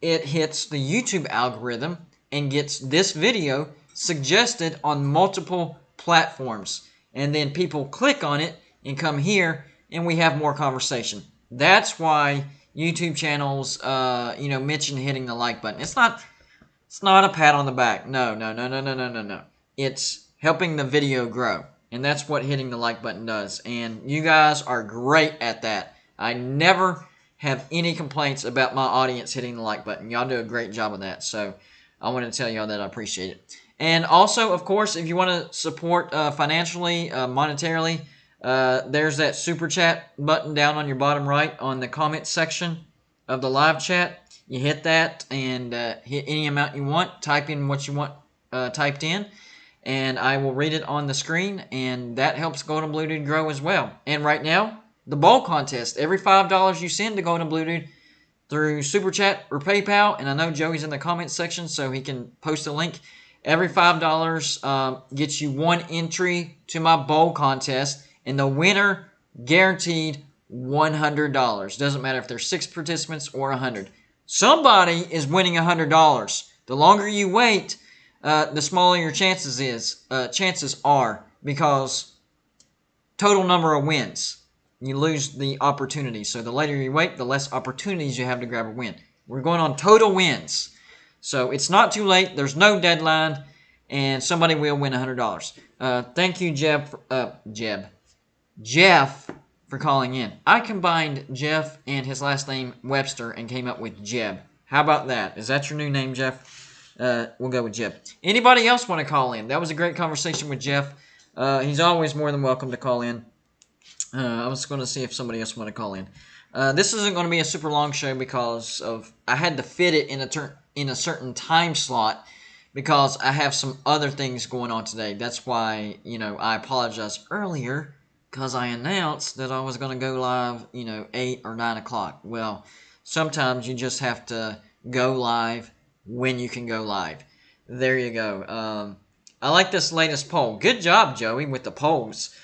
it hits the YouTube algorithm and gets this video suggested on multiple platforms. And then people click on it and come here, and we have more conversation. That's why YouTube channels, mention hitting the like button. It's not a pat on the back. No. It's helping the video grow. And that's what hitting the like button does. And you guys are great at that. I never have any complaints about my audience hitting the like button. Y'all do a great job of that. So I want to tell y'all that I appreciate it. And also, of course, if you want to support financially, monetarily, there's that super chat button down on your bottom right on the comment section of the live chat. You hit that and hit any amount you want. Type in what you want typed in, and I will read it on the screen, and that helps Golden Blue Dude grow as well. And right now, the bowl contest. Every $5 you send to Golden Blue Dude through Super Chat or PayPal, and I know Joey's in the comments section, so he can post a link. Every $5 gets you one entry to my bowl contest, and the winner guaranteed $100. Doesn't matter if there's 6 participants or 100. Somebody is winning $100. The longer you wait, the smaller your chances are, because total number of wins. You lose the opportunity. So the later you wait, the less opportunities you have to grab a win. We're going on total wins. So it's not too late. There's no deadline, and somebody will win $100. Thank you, Jeff, for calling in. I combined Jeff and his last name Webster and came up with Jeb. How about that? Is that your new name, Jeff? We'll go with Jeb. Anybody else want to call in? That was a great conversation with Jeff. He's always more than welcome to call in. I was going to see if somebody else want to call in. This isn't going to be a super long show because I had to fit it in a certain time slot because I have some other things going on today. That's why, I apologized earlier because I announced that I was going to go live, 8 or 9 o'clock. Well, sometimes you just have to go live when you can go live. There you go. I like this latest poll. Good job, Joey, with the polls.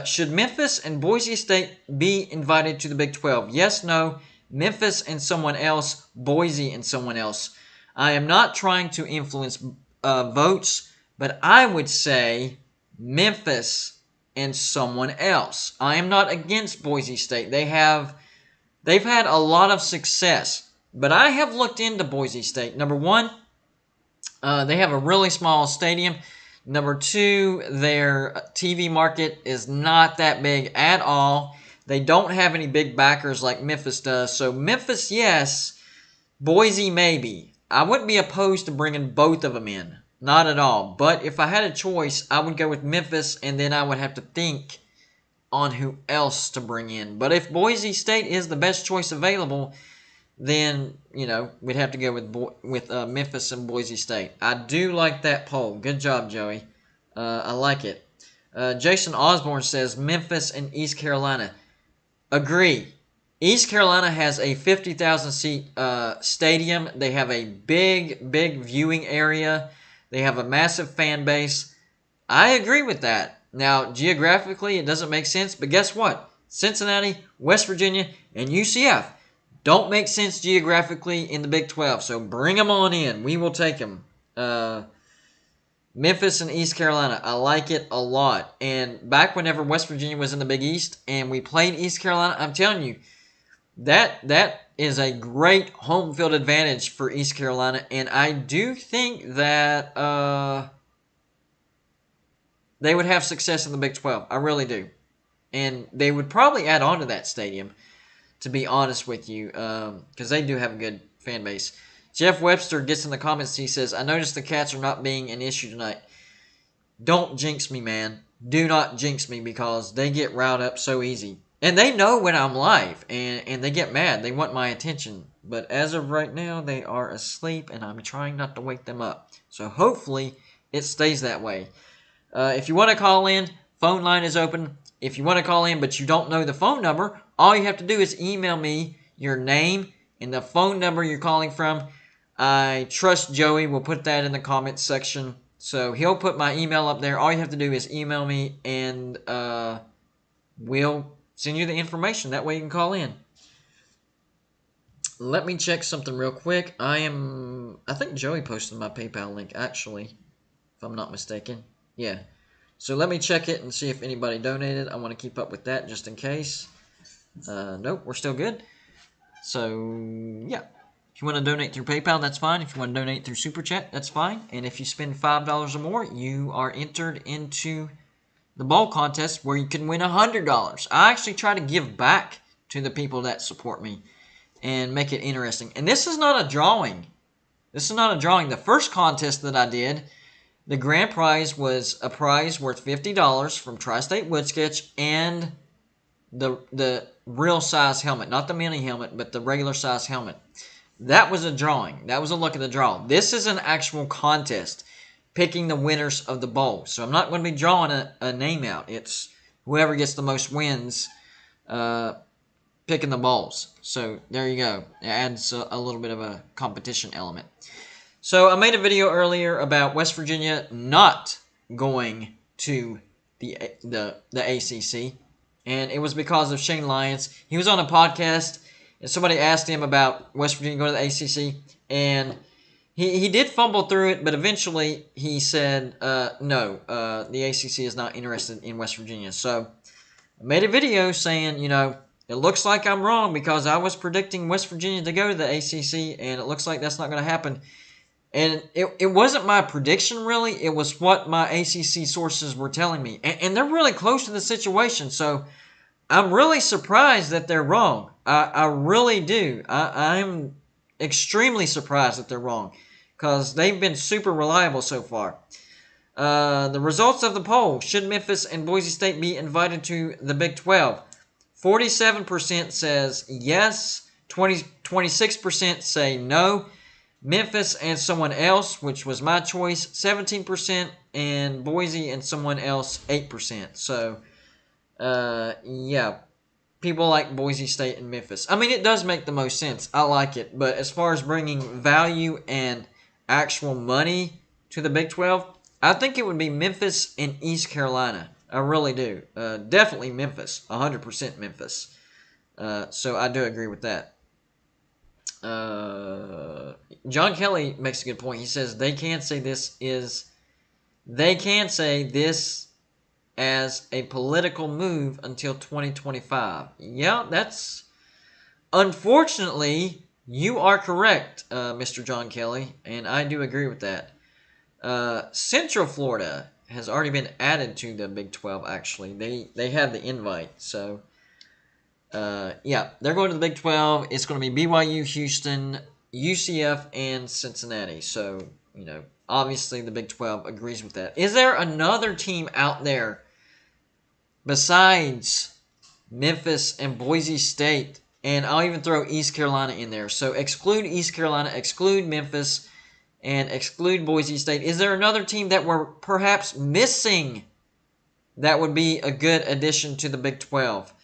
Should Memphis and Boise State be invited to the Big 12? Yes, no. Memphis and someone else. Boise and someone else. I am not trying to influence votes, but I would say Memphis and someone else. I am not against Boise State. They've had a lot of success, but I have looked into Boise State. Number one, they have a really small stadium. Number two, their TV market is not that big at all. They don't have any big backers like Memphis does. So Memphis, yes. Boise, maybe. I wouldn't be opposed to bringing both of them in. Not at all. But if I had a choice, I would go with Memphis, and then I would have to think on who else to bring in. But if Boise State is the best choice available, then, we'd have to go with Memphis and Boise State. I do like that poll. Good job, Joey. I like it. Jason Osborne says Memphis and East Carolina. Agree. East Carolina has a 50,000-seat stadium. They have a big, big viewing area. They have a massive fan base. I agree with that. Now, geographically, it doesn't make sense, but guess what? Cincinnati, West Virginia, and UCF don't make sense geographically in the Big 12, so bring them on in. We will take them. Memphis and East Carolina, I like it a lot. And back whenever West Virginia was in the Big East and we played East Carolina, I'm telling you, that is a great home field advantage for East Carolina, and I do think that they would have success in the Big 12. I really do. And they would probably add on to that stadium, to be honest with you, because they do have a good fan base. Jeff Webster gets in the comments. He says, I noticed the cats are not being an issue tonight. Don't jinx me, man. Do not jinx me, because they get riled up so easy. And they know when I'm live, and they get mad. They want my attention. But as of right now, they are asleep, and I'm trying not to wake them up. So hopefully, it stays that way. If you want to call in, phone line is open. If you want to call in but you don't know the phone number, all you have to do is email me your name and the phone number you're calling from. I trust Joey will put that in the comments section. So he'll put my email up there. All you have to do is email me, and we'll send you the information. That way you can call in. Let me check something real quick. I think Joey posted my PayPal link, actually, if I'm not mistaken. Yeah. So let me check it and see if anybody donated. I want to keep up with that just in case. Nope, we're still good. So, yeah. If you want to donate through PayPal, that's fine. If you want to donate through Super Chat, that's fine. And if you spend $5 or more, you are entered into the bowl contest where you can win $100. I actually try to give back to the people that support me and make it interesting. And this is not a drawing. This is not a drawing. The first contest that I did, the grand prize was a prize worth $50 from Tri-State Wood Sketch and the real size helmet. Not the mini helmet, but the regular size helmet. That was a drawing. That was a look at the draw. This is an actual contest, picking the winners of the bowl. So I'm not going to be drawing a name out. It's whoever gets the most wins picking the bowls. So there you go. It adds a little bit of a competition element. So I made a video earlier about West Virginia not going to the ACC. And it was because of Shane Lyons. He was on a podcast, and somebody asked him about West Virginia going to the ACC. And he did fumble through it, but eventually he said, no, the ACC is not interested in West Virginia. So I made a video saying, it looks like I'm wrong because I was predicting West Virginia to go to the ACC, and it looks like that's not going to happen. And it wasn't my prediction, really. It was what my ACC sources were telling me. And they're really close to the situation, so I'm really surprised that they're wrong. I really do. I'm extremely surprised that they're wrong because they've been super reliable so far. The results of the poll. Should Memphis and Boise State be invited to the Big 12? 47% says yes. 26% say no. Memphis and someone else, which was my choice, 17%. And Boise and someone else, 8%. So, yeah. People like Boise State and Memphis. I mean, it does make the most sense. I like it. But as far as bringing value and actual money to the Big 12, I think it would be Memphis and East Carolina. I really do. Definitely Memphis. 100% Memphis. So I do agree with that. John Kelly makes a good point. He says they can say this as a political move until 2025. Yeah, that's... Unfortunately, you are correct, Mr. John Kelly, and I do agree with that. Central Florida has already been added to the Big 12, actually. They have the invite, so... yeah, they're going to the Big 12. It's going to be BYU, Houston, UCF, and Cincinnati. So, obviously the Big 12 agrees with that. Is there another team out there besides Memphis and Boise State? And I'll even throw East Carolina in there. So exclude East Carolina, exclude Memphis, and exclude Boise State. Is there another team that we're perhaps missing that would be a good addition to the Big 12?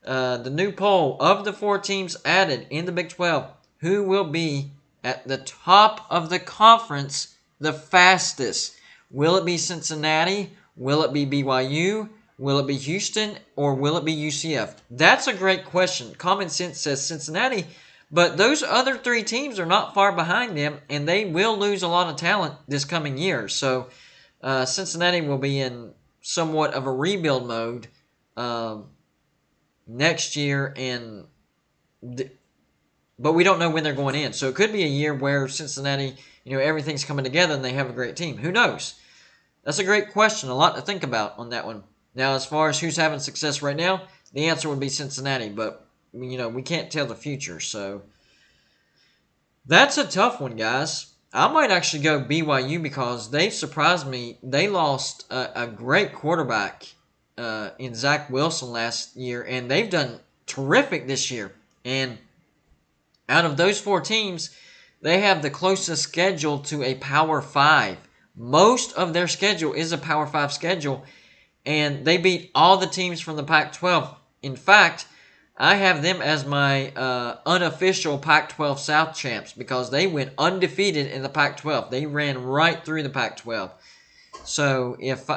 The new poll of the 4 teams added in the Big 12, who will be at the top of the conference the fastest? Will it be Cincinnati? Will it be BYU? Will it be Houston? Or will it be UCF? That's a great question. Common sense says Cincinnati, but those other 3 teams are not far behind them, and they will lose a lot of talent this coming year. So Cincinnati will be in somewhat of a rebuild mode next year, but we don't know when they're going in. So it could be a year where Cincinnati, everything's coming together and they have a great team. Who knows? That's a great question. A lot to think about on that one. Now, as far as who's having success right now, the answer would be Cincinnati, but we can't tell the future. So that's a tough one, guys. I might actually go BYU because they've surprised me. They lost a great quarterback in Zach Wilson last year, and they've done terrific this year. And out of those 4 teams, they have the closest schedule to a Power 5. Most of their schedule is a Power 5 schedule, and they beat all the teams from the Pac-12. In fact, I have them as my unofficial Pac-12 South champs because they went undefeated in the Pac-12. They ran right through the Pac-12. So if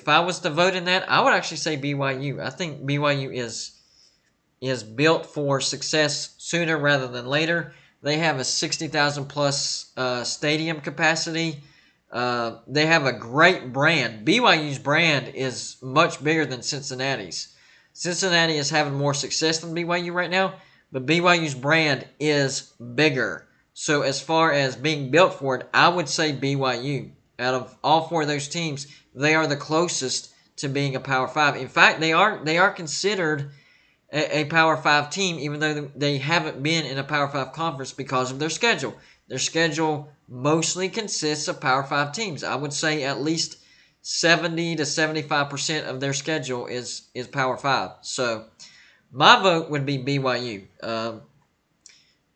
I was to vote in that, I would actually say BYU. I think BYU is built for success sooner rather than later. They have a 60,000 plus stadium capacity. They have a great brand. BYU's brand is much bigger than Cincinnati's. Cincinnati is having more success than BYU right now, but BYU's brand is bigger. So as far as being built for it, I would say BYU. Out of all 4 of those teams, they are the closest to being a Power 5. In fact, they are considered a Power 5 team, even though they haven't been in a Power 5 conference because of their schedule. Their schedule mostly consists of Power 5 teams. I would say at least 70 to 75% of their schedule is Power 5. So my vote would be BYU.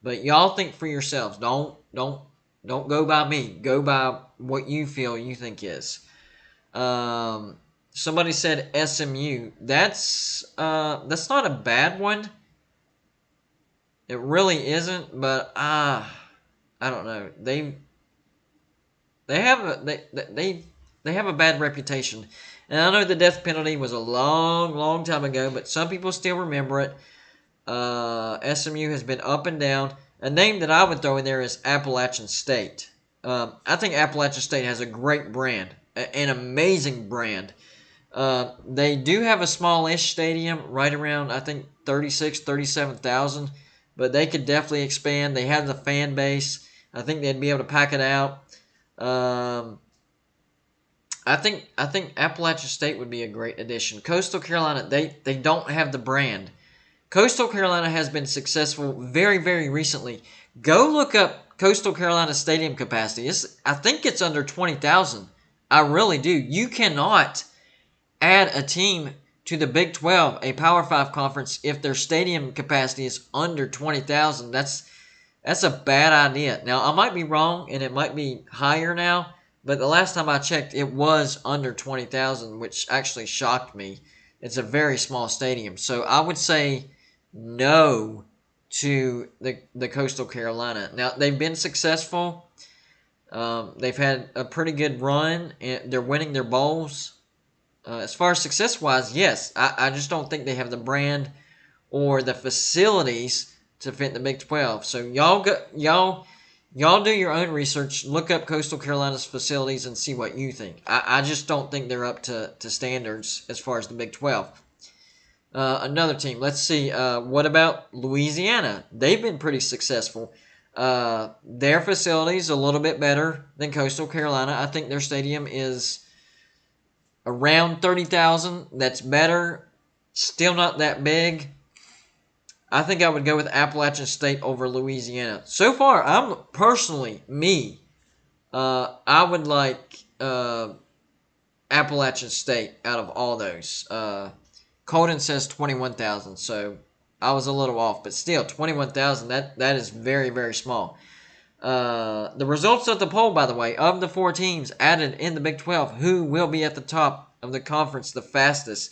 But y'all think for yourselves. Don't go by me. Go by what you feel you think is. Somebody said SMU. That's not a bad one. It really isn't, but I don't know. They have a bad reputation. And I know the death penalty was a long time ago, but some people still remember it. SMU has been up and down. A name that I would throw in there is Appalachian State. I think Appalachian State has a great brand, an amazing brand. They do have a small-ish stadium, right around, I think, 37,000, but they could definitely expand. They have the fan base. I think they'd be able to pack it out. I think Appalachian State would be a great addition. Coastal Carolina, they don't have the brand. Coastal Carolina has been successful very recently. Go look up Coastal Carolina stadium capacity. I think it's under 20,000. I really do. You cannot add a team to the Big 12, a Power 5 conference, if their stadium capacity is under 20,000. That's a bad idea. Now, I might be wrong, and it might be higher now, but the last time I checked, it was under 20,000, which actually shocked me. It's a very small stadium. So I would say no to the Coastal Carolina. Now, they've been successful. They've had a pretty good run, and they're winning their bowls. As far as success-wise, yes. I just don't think they have the brand or the facilities to fit the Big 12. So y'all do your own research. Look up Coastal Carolina's facilities and see what you think. I just don't think they're up to standards as far as the Big 12. Another team. Let's see. What about Louisiana? They've been pretty successful. Their facilities a little bit better than Coastal Carolina. I think their stadium is around 30,000. That's better. Still not that big. I think I would go with Appalachian State over Louisiana. So far, I'm personally, I would like Appalachian State out of all those. Colton says 21,000, so I was a little off. But still, 21,000, that is very small. The results of the poll, by the way, of the 4 teams added in the Big 12, who will be at the top of the conference the fastest?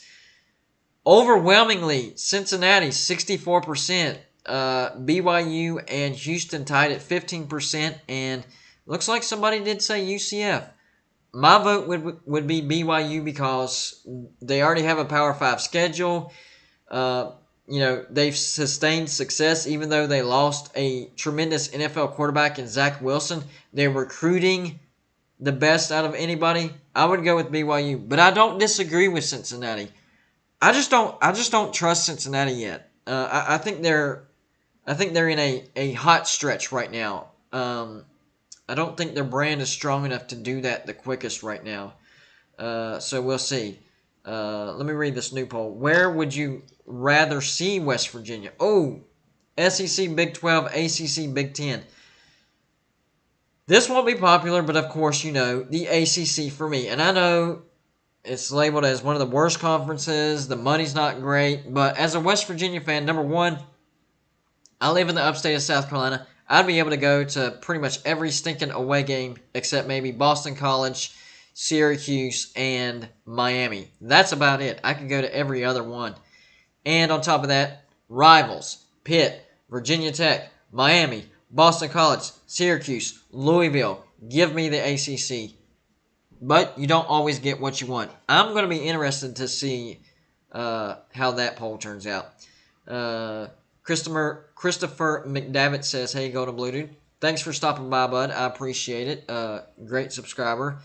Overwhelmingly, Cincinnati, 64%. BYU and Houston tied at 15%. And looks like somebody did say UCF. My vote would be BYU because they already have a Power 5 schedule. They've sustained success even though they lost a tremendous NFL quarterback in Zach Wilson. They're recruiting the best out of anybody. I would go with BYU, but I don't disagree with Cincinnati. I just don't trust Cincinnati yet. I think they're in a hot stretch right now. I don't think their brand is strong enough to do that the quickest right now. So we'll see. Let me read this new poll. Where would you rather see West Virginia? Oh, SEC, Big 12, ACC, Big 10. This won't be popular, but of course, the ACC for me. And I know it's labeled as one of the worst conferences. The money's not great. But as a West Virginia fan, number one, I live in the upstate of South Carolina. I'd be able to go to pretty much every stinking away game except maybe Boston College, Syracuse, and Miami. That's about it. I could go to every other one. And on top of that, rivals, Pitt, Virginia Tech, Miami, Boston College, Syracuse, Louisville. Give me the ACC. But you don't always get what you want. I'm going to be interested to see how that poll turns out. Christopher McDavitt says, hey, Golden Blue Dude. Thanks for stopping by, bud. I appreciate it. Great subscriber.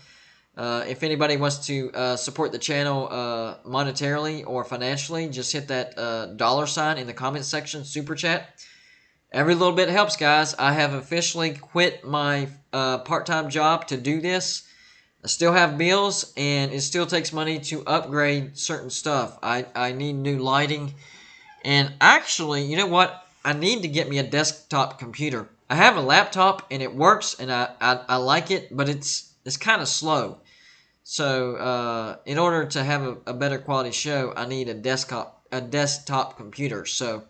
If anybody wants to support the channel monetarily or financially, just hit that $ sign in the comment section, super chat. every little bit helps, guys. I have officially quit my part-time job to do this. I still have bills, and it still takes money to upgrade certain stuff. I need new lighting. And actually, you know what? I need to get me a desktop computer. I have a laptop, and it works, and I like it, but it's kind of slow. So in order to have a better quality show, I need a desktop computer. So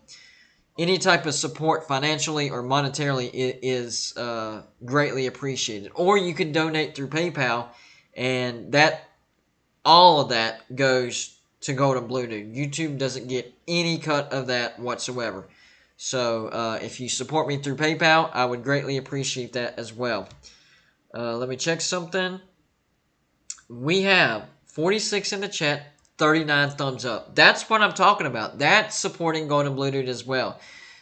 any type of support financially or monetarily is greatly appreciated. Or you could donate through PayPal, and all of that goes to Golden Blue Dude. YouTube doesn't get any cut of that whatsoever. So if you support me through PayPal, I would greatly appreciate that as well. Let me check something. We have 46 in the chat, 39 thumbs up. That's what I'm talking about. That's supporting Golden Blue Dude as well.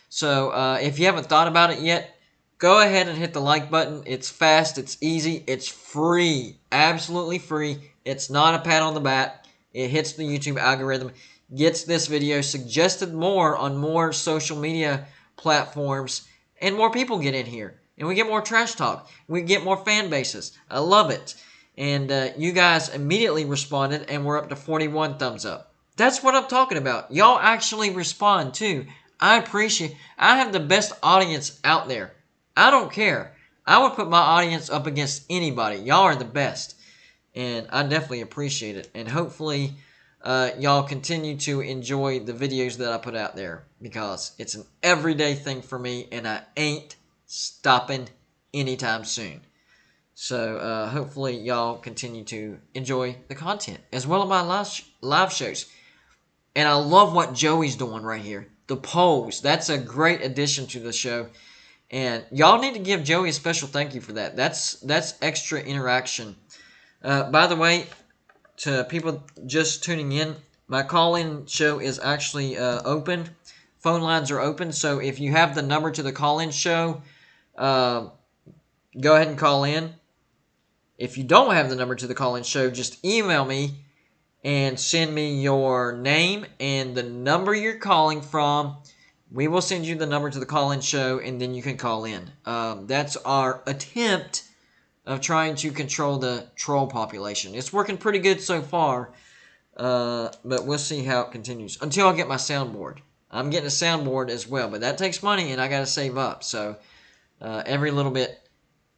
So if you haven't thought about it yet, go ahead and hit the like button. It's fast, it's easy, it's free. Absolutely free. It's not a pat on the back. It hits the YouTube algorithm, gets this video suggested more on more social media platforms, and more people get in here. And we get more trash talk. We get more fan bases. I love it. And you guys immediately responded, and we're up to 41 thumbs up. That's what I'm talking about. Y'all actually respond, too. I appreciate it. I have the best audience out there. I don't care. I would put my audience up against anybody. Y'all are the best. And I definitely appreciate it. And hopefully, y'all continue to enjoy the videos that I put out there. Because it's an everyday thing for me, and I ain't stopping anytime soon. So hopefully y'all continue to enjoy the content as well as my live shows. And I love what Joey's doing right here. The polls. That's a great addition to the show. And y'all need to give Joey a special thank you for that. That's extra interaction. By the way, to people just tuning in, my call-in show is actually open. Phone lines are open. So if you have the number to the call-in show, go ahead and call in. If you don't have the number to the call-in show, just email me and send me your name and the number you're calling from. We will send you the number to the call-in show, and then you can call in. That's our attempt of trying to control the troll population. It's working pretty good so far, but we'll see how it continues. Until I get my soundboard. I'm getting a soundboard as well, but that takes money, and I got to save up. So every little bit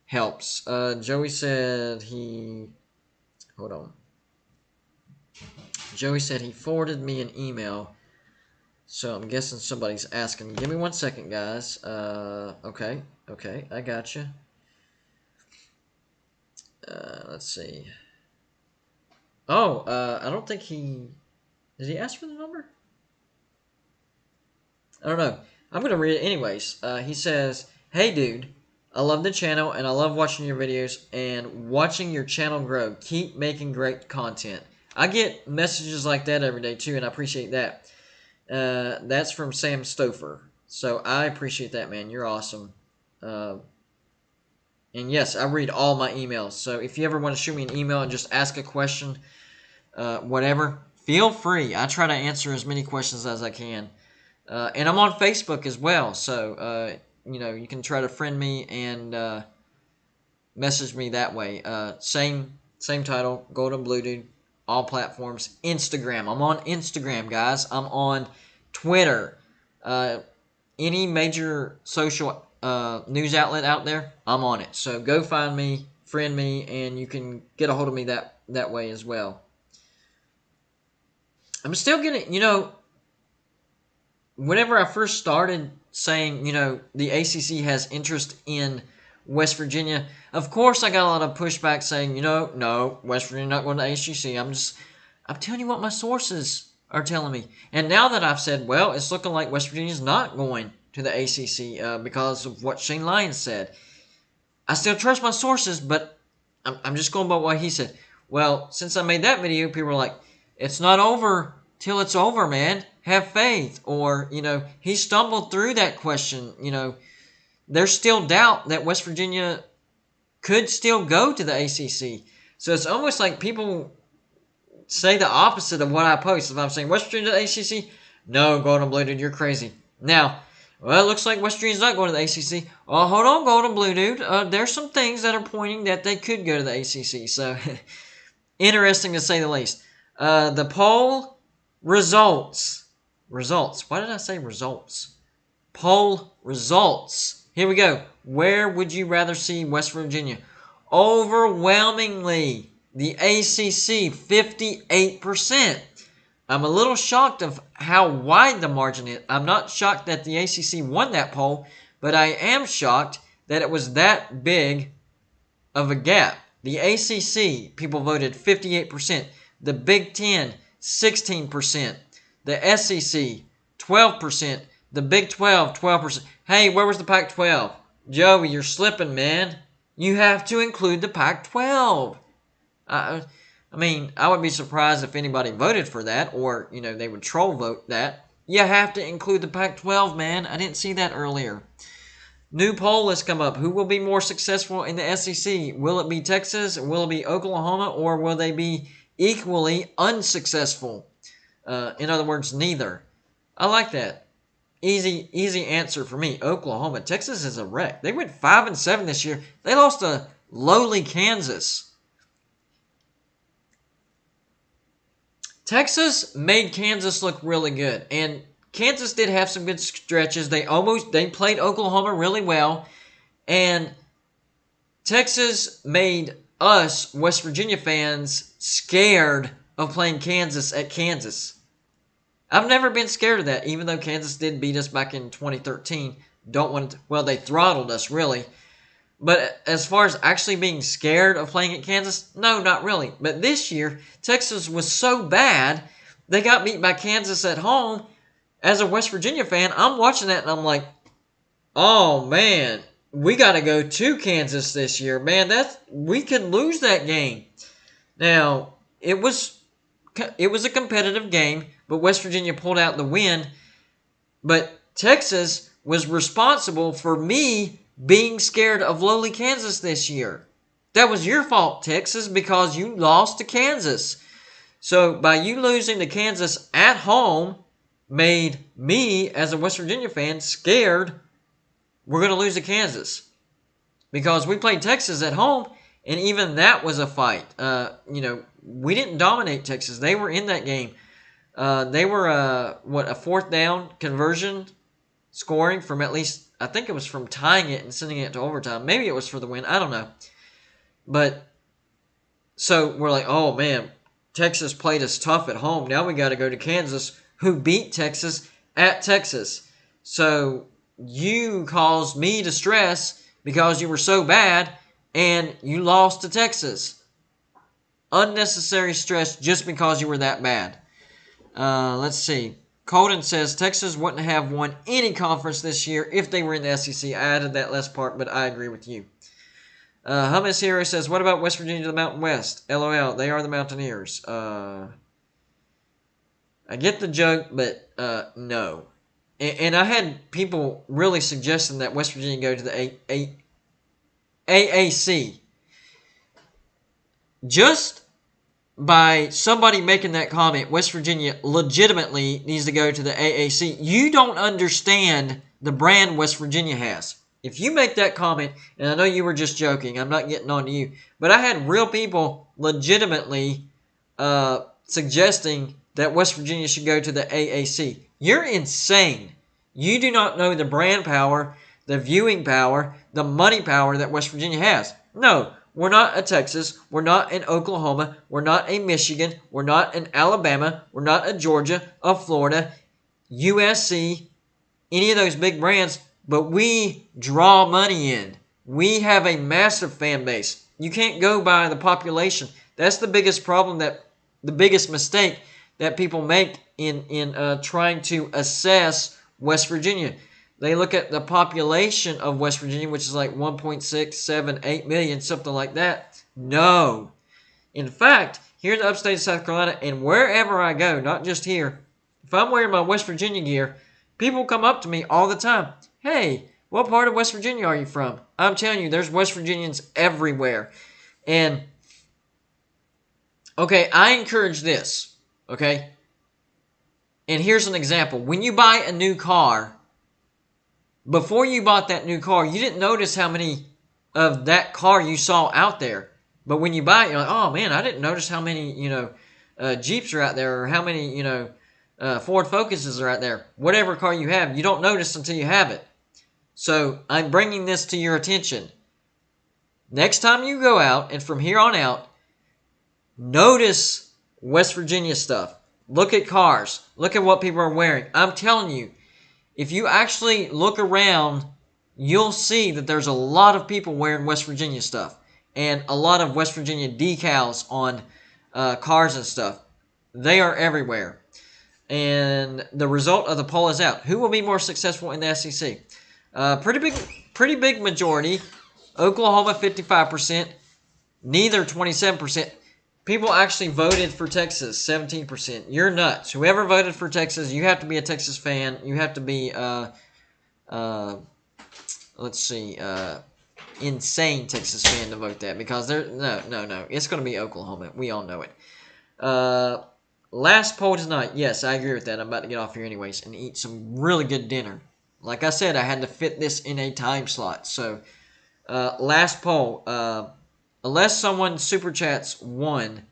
helps. Joey said hold on. Joey said he forwarded me an email. So I'm guessing somebody's asking. Give me 1 second, guys. Okay, I got you. Let's see. Oh, I don't think did he ask for the number? I don't know. I'm going to read it anyways. He says, "Hey, dude. I love the channel, and I love watching your videos and watching your channel grow. Keep making great content." I get messages like that every day, too, and I appreciate that. That's from Sam Stouffer. So I appreciate that, man. You're awesome. And yes, I read all my emails. So if you ever want to shoot me an email and just ask a question, whatever, feel free. I try to answer as many questions as I can. And I'm on Facebook as well. So, you can try to friend me and message me that way. Same title, Golden Blue Dude, all platforms. Instagram. I'm on Instagram, guys. I'm on Twitter. Any major social news outlet out there, I'm on it. So go find me, friend me, and you can get a hold of me that way as well. I'm still getting, whenever I first started saying, the ACC has interest in West Virginia, of course I got a lot of pushback saying, no, West Virginia not going to ACC. I'm telling you what my sources are telling me. And now that I've said, well, it's looking like West Virginia's not going to the ACC because of what Shane Lyons said. I still trust my sources, but I'm just going by what he said. Well, since I made that video, people are like, it's not over till it's over, man. Have faith. Or, he stumbled through that question. There's still doubt that West Virginia could still go to the ACC. So it's almost like people say the opposite of what I post. If I'm saying West Virginia to the ACC, no, Golden Blue Dude, you're crazy. Now, Well, it looks like West Virginia's not going to the ACC. Oh, hold on, Golden Blue Dude. There's some things that are pointing that they could go to the ACC. So, interesting to say the least. The poll results. Results. Why did I say results? Poll results. Here we go. Where would you rather see West Virginia? Overwhelmingly, the ACC, 58%. I'm a little shocked of how wide the margin is. I'm not shocked that the ACC won that poll, but I am shocked that it was that big of a gap. The ACC, people voted 58%. The Big Ten, 16%. The SEC, 12%. The Big 12, 12%. Hey, where was the Pac-12? Joey, you're slipping, man. You have to include the Pac-12. I mean, I would be surprised if anybody voted for that, or, they would troll vote that. You have to include the Pac-12, man. I didn't see that earlier. New poll has come up. Who will be more successful in the SEC? Will it be Texas? Will it be Oklahoma? Or will they be equally unsuccessful? In other words, neither. I like that. Easy answer for me. Oklahoma. Texas is a wreck. They went 5-7 this year. They lost to lowly Kansas. Texas made Kansas look really good, and Kansas did have some good stretches. They played Oklahoma really well, and Texas made us West Virginia fans scared of playing Kansas at Kansas. I've never been scared of that, even though Kansas did beat us back in 2013. They throttled us really. But as far as actually being scared of playing at Kansas, no, not really. But this year, Texas was so bad, they got beat by Kansas at home. As a West Virginia fan, I'm watching that and I'm like, oh man, we got to go to Kansas this year. Man, we could lose that game. Now, it was a competitive game, but West Virginia pulled out the win. But Texas was responsible for me being scared of lowly Kansas this year. That was your fault, Texas, because you lost to Kansas. So by you losing to Kansas at home made me, as a West Virginia fan, scared we're going to lose to Kansas. Because we played Texas at home, and even that was a fight. We didn't dominate Texas. They were in that game. They were, a fourth down conversion scoring from at least, I think it was from tying it and sending it to overtime. Maybe it was for the win. I don't know. But, so we're like, oh man, Texas played us tough at home. Now we got to go to Kansas, who beat Texas at Texas. So you caused me to stress because you were so bad and you lost to Texas. Unnecessary stress just because you were that bad. Let's see. Colton says Texas wouldn't have won any conference this year if they were in the SEC. I added that last part, but I agree with you. Hummus Hero says, what about West Virginia to the Mountain West? LOL, they are the Mountaineers. I get the joke, but no. And I had people really suggesting that West Virginia go to the AAC. Just by somebody making that comment, West Virginia legitimately needs to go to the AAC. You don't understand the brand West Virginia has. If you make that comment, and I know you were just joking, I'm not getting on to you, but I had real people legitimately suggesting that West Virginia should go to the AAC. You're insane. You do not know the brand power, the viewing power, the money power that West Virginia has. No. We're not a Texas. We're not in Oklahoma. We're not a Michigan. We're not in Alabama. We're not a Georgia, a Florida, USC, any of those big brands. But we draw money in. We have a massive fan base. You can't go by the population. That's the biggest problem, the biggest mistake that people make in trying to assess West Virginia. They look at the population of West Virginia, which is like 1.678 million, something like that. No. In fact, here in the upstate of South Carolina, and wherever I go, not just here, if I'm wearing my West Virginia gear, people come up to me all the time. Hey, what part of West Virginia are you from? I'm telling you, there's West Virginians everywhere. And, okay, I encourage this, okay? And here's an example. When you buy a new car, Before you bought that new car, you didn't notice how many of that car you saw out there. But when you buy it, you're like, oh man, I didn't notice how many, Jeeps are out there, or how many, Ford Focuses are out there. Whatever car you have, you don't notice until you have it. So I'm bringing this to your attention. Next time you go out, and from here on out, notice West Virginia stuff. Look at cars. Look at what people are wearing. I'm telling you, if you actually look around, you'll see that there's a lot of people wearing West Virginia stuff. And a lot of West Virginia decals on cars and stuff. They are everywhere. And the result of the poll is out. Who will be more successful in the SEC? Pretty big majority. Oklahoma 55%. Neither 27%. People actually voted for Texas 17%. You're nuts. Whoever voted for Texas, you have to be a Texas fan. You have to be insane Texas fan to vote that, because no. It's going to be Oklahoma. We all know it. Last poll tonight. Yes, I agree with that. I'm about to get off here anyways and eat some really good dinner. Like I said, I had to fit this in a time slot. So, last poll. Unless someone super chats one.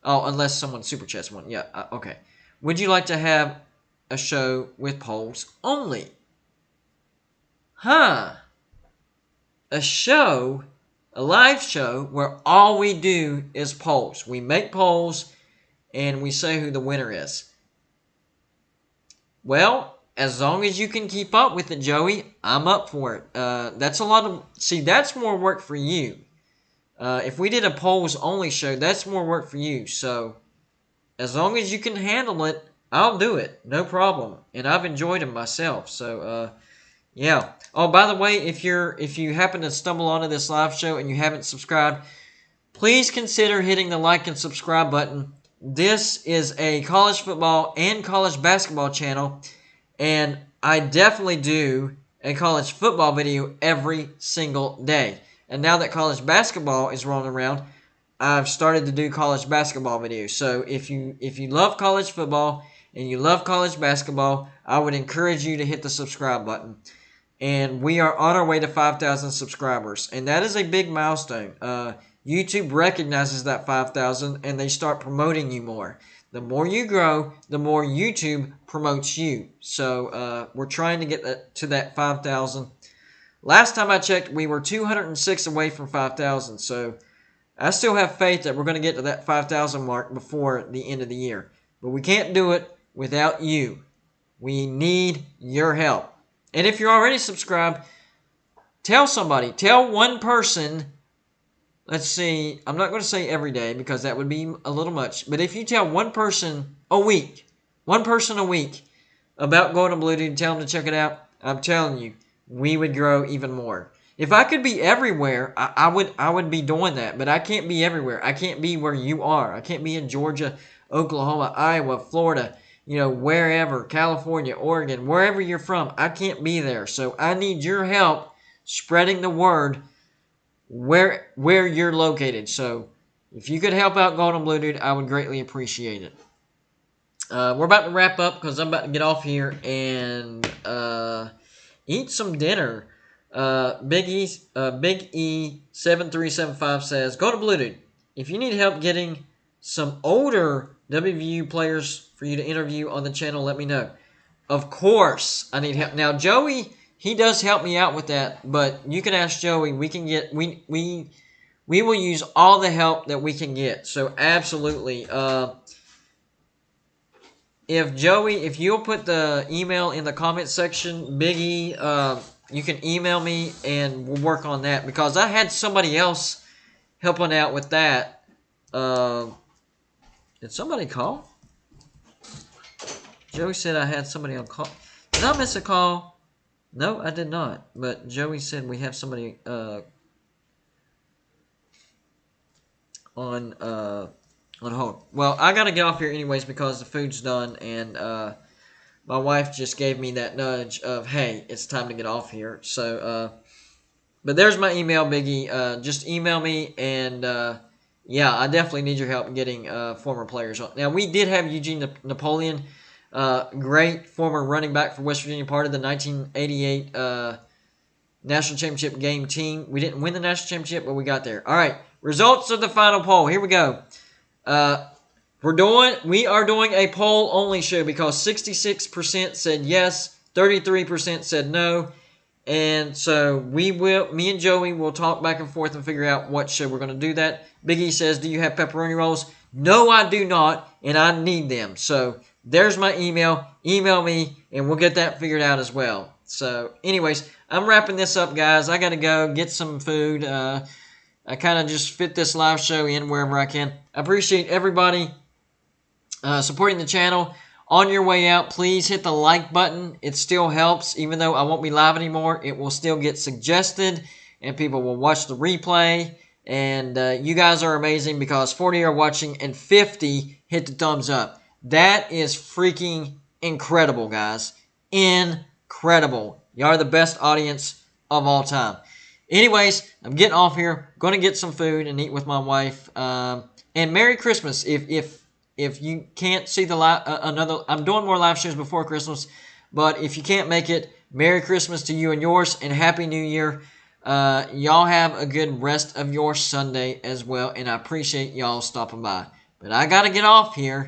Oh, unless someone super chats one. Yeah, okay. Would you like to have a show with polls only? Huh. A show, a live show, where all we do is polls. We make polls, and we say who the winner is. Well, as long as you can keep up with it, Joey, I'm up for it. That's a lot of... See, that's more work for you. If we did a polls only show, that's more work for you. So, as long as you can handle it, I'll do it. No problem. And I've enjoyed them myself. So, yeah. Oh, by the way, if you happen to stumble onto this live show and you haven't subscribed, please consider hitting the like and subscribe button. This is a college football and college basketball channel, and I definitely do a college football video every single day. And now that college basketball is rolling around, I've started to do college basketball videos. So if you love college football and you love college basketball, I would encourage you to hit the subscribe button. And we are on our way to 5,000 subscribers. And that is a big milestone. YouTube recognizes that 5,000 and they start promoting you more. The more you grow, the more YouTube promotes you. So we're trying to get to that 5,000. Last time I checked, we were 206 away from 5,000. So I still have faith that we're going to get to that 5,000 mark before the end of the year. But we can't do it without you. We need your help. And if you're already subscribed, tell somebody. Tell one person. Let's see. I'm not going to say every day because that would be a little much. But if you tell one person a week about Going to Blue Dude, tell them to check it out, I'm telling you, we would grow even more. If I could be everywhere, I would be doing that. But I can't be everywhere. I can't be where you are. I can't be in Georgia, Oklahoma, Iowa, Florida, wherever, California, Oregon, wherever you're from. I can't be there. So I need your help spreading the word where you're located. So if you could help out Golden Blue Dude, I would greatly appreciate it. We're about to wrap up because I'm about to get off here and eat some dinner. Big E 7375 says, go to Blue Dude. If you need help getting some older WVU players for you to interview on the channel, let me know. Of course, I need help. Now, Joey, he does help me out with that, but you can ask Joey. We can get we will use all the help that we can get. So absolutely. If you'll put the email in the comment section, Biggie, you can email me and we'll work on that because I had somebody else helping out with that. Did somebody call? Joey said I had somebody on call. Did I miss a call? No, I did not. But Joey said we have somebody on hold. Well, I gotta get off here anyways because the food's done and my wife just gave me that nudge of, hey, it's time to get off here. So, but there's my email, Biggie. Just email me and yeah, I definitely need your help getting former players on. Now, we did have Eugene Napoleon. Great former running back for West Virginia, part of the 1988 national championship game team. We didn't win the national championship, but we got there. All right, results of the final poll. Here we go. We are doing a poll only show because 66% said yes, 33% said no. And so me and Joey will talk back and forth and figure out what show we're going to do that. Big E says, do you have pepperoni rolls? No, I do not, and I need them. So there's my email. Email me, and we'll get that figured out as well. So anyways, I'm wrapping this up, guys. I got to go get some food. I kind of just fit this live show in wherever I can. I appreciate everybody supporting the channel. On your way out, please hit the like button. It still helps. Even though I won't be live anymore, it will still get suggested, and people will watch the replay. And you guys are amazing because 40 are watching and 50 hit the thumbs up. That is freaking incredible, guys. Incredible. You are the best audience of all time. Anyways, I'm getting off here. Going to get some food and eat with my wife. And Merry Christmas. If you can't see the I'm doing more live shows before Christmas, but if you can't make it, Merry Christmas to you and yours, and Happy New Year. Y'all have a good rest of your Sunday as well, and I appreciate y'all stopping by. But I got to get off here.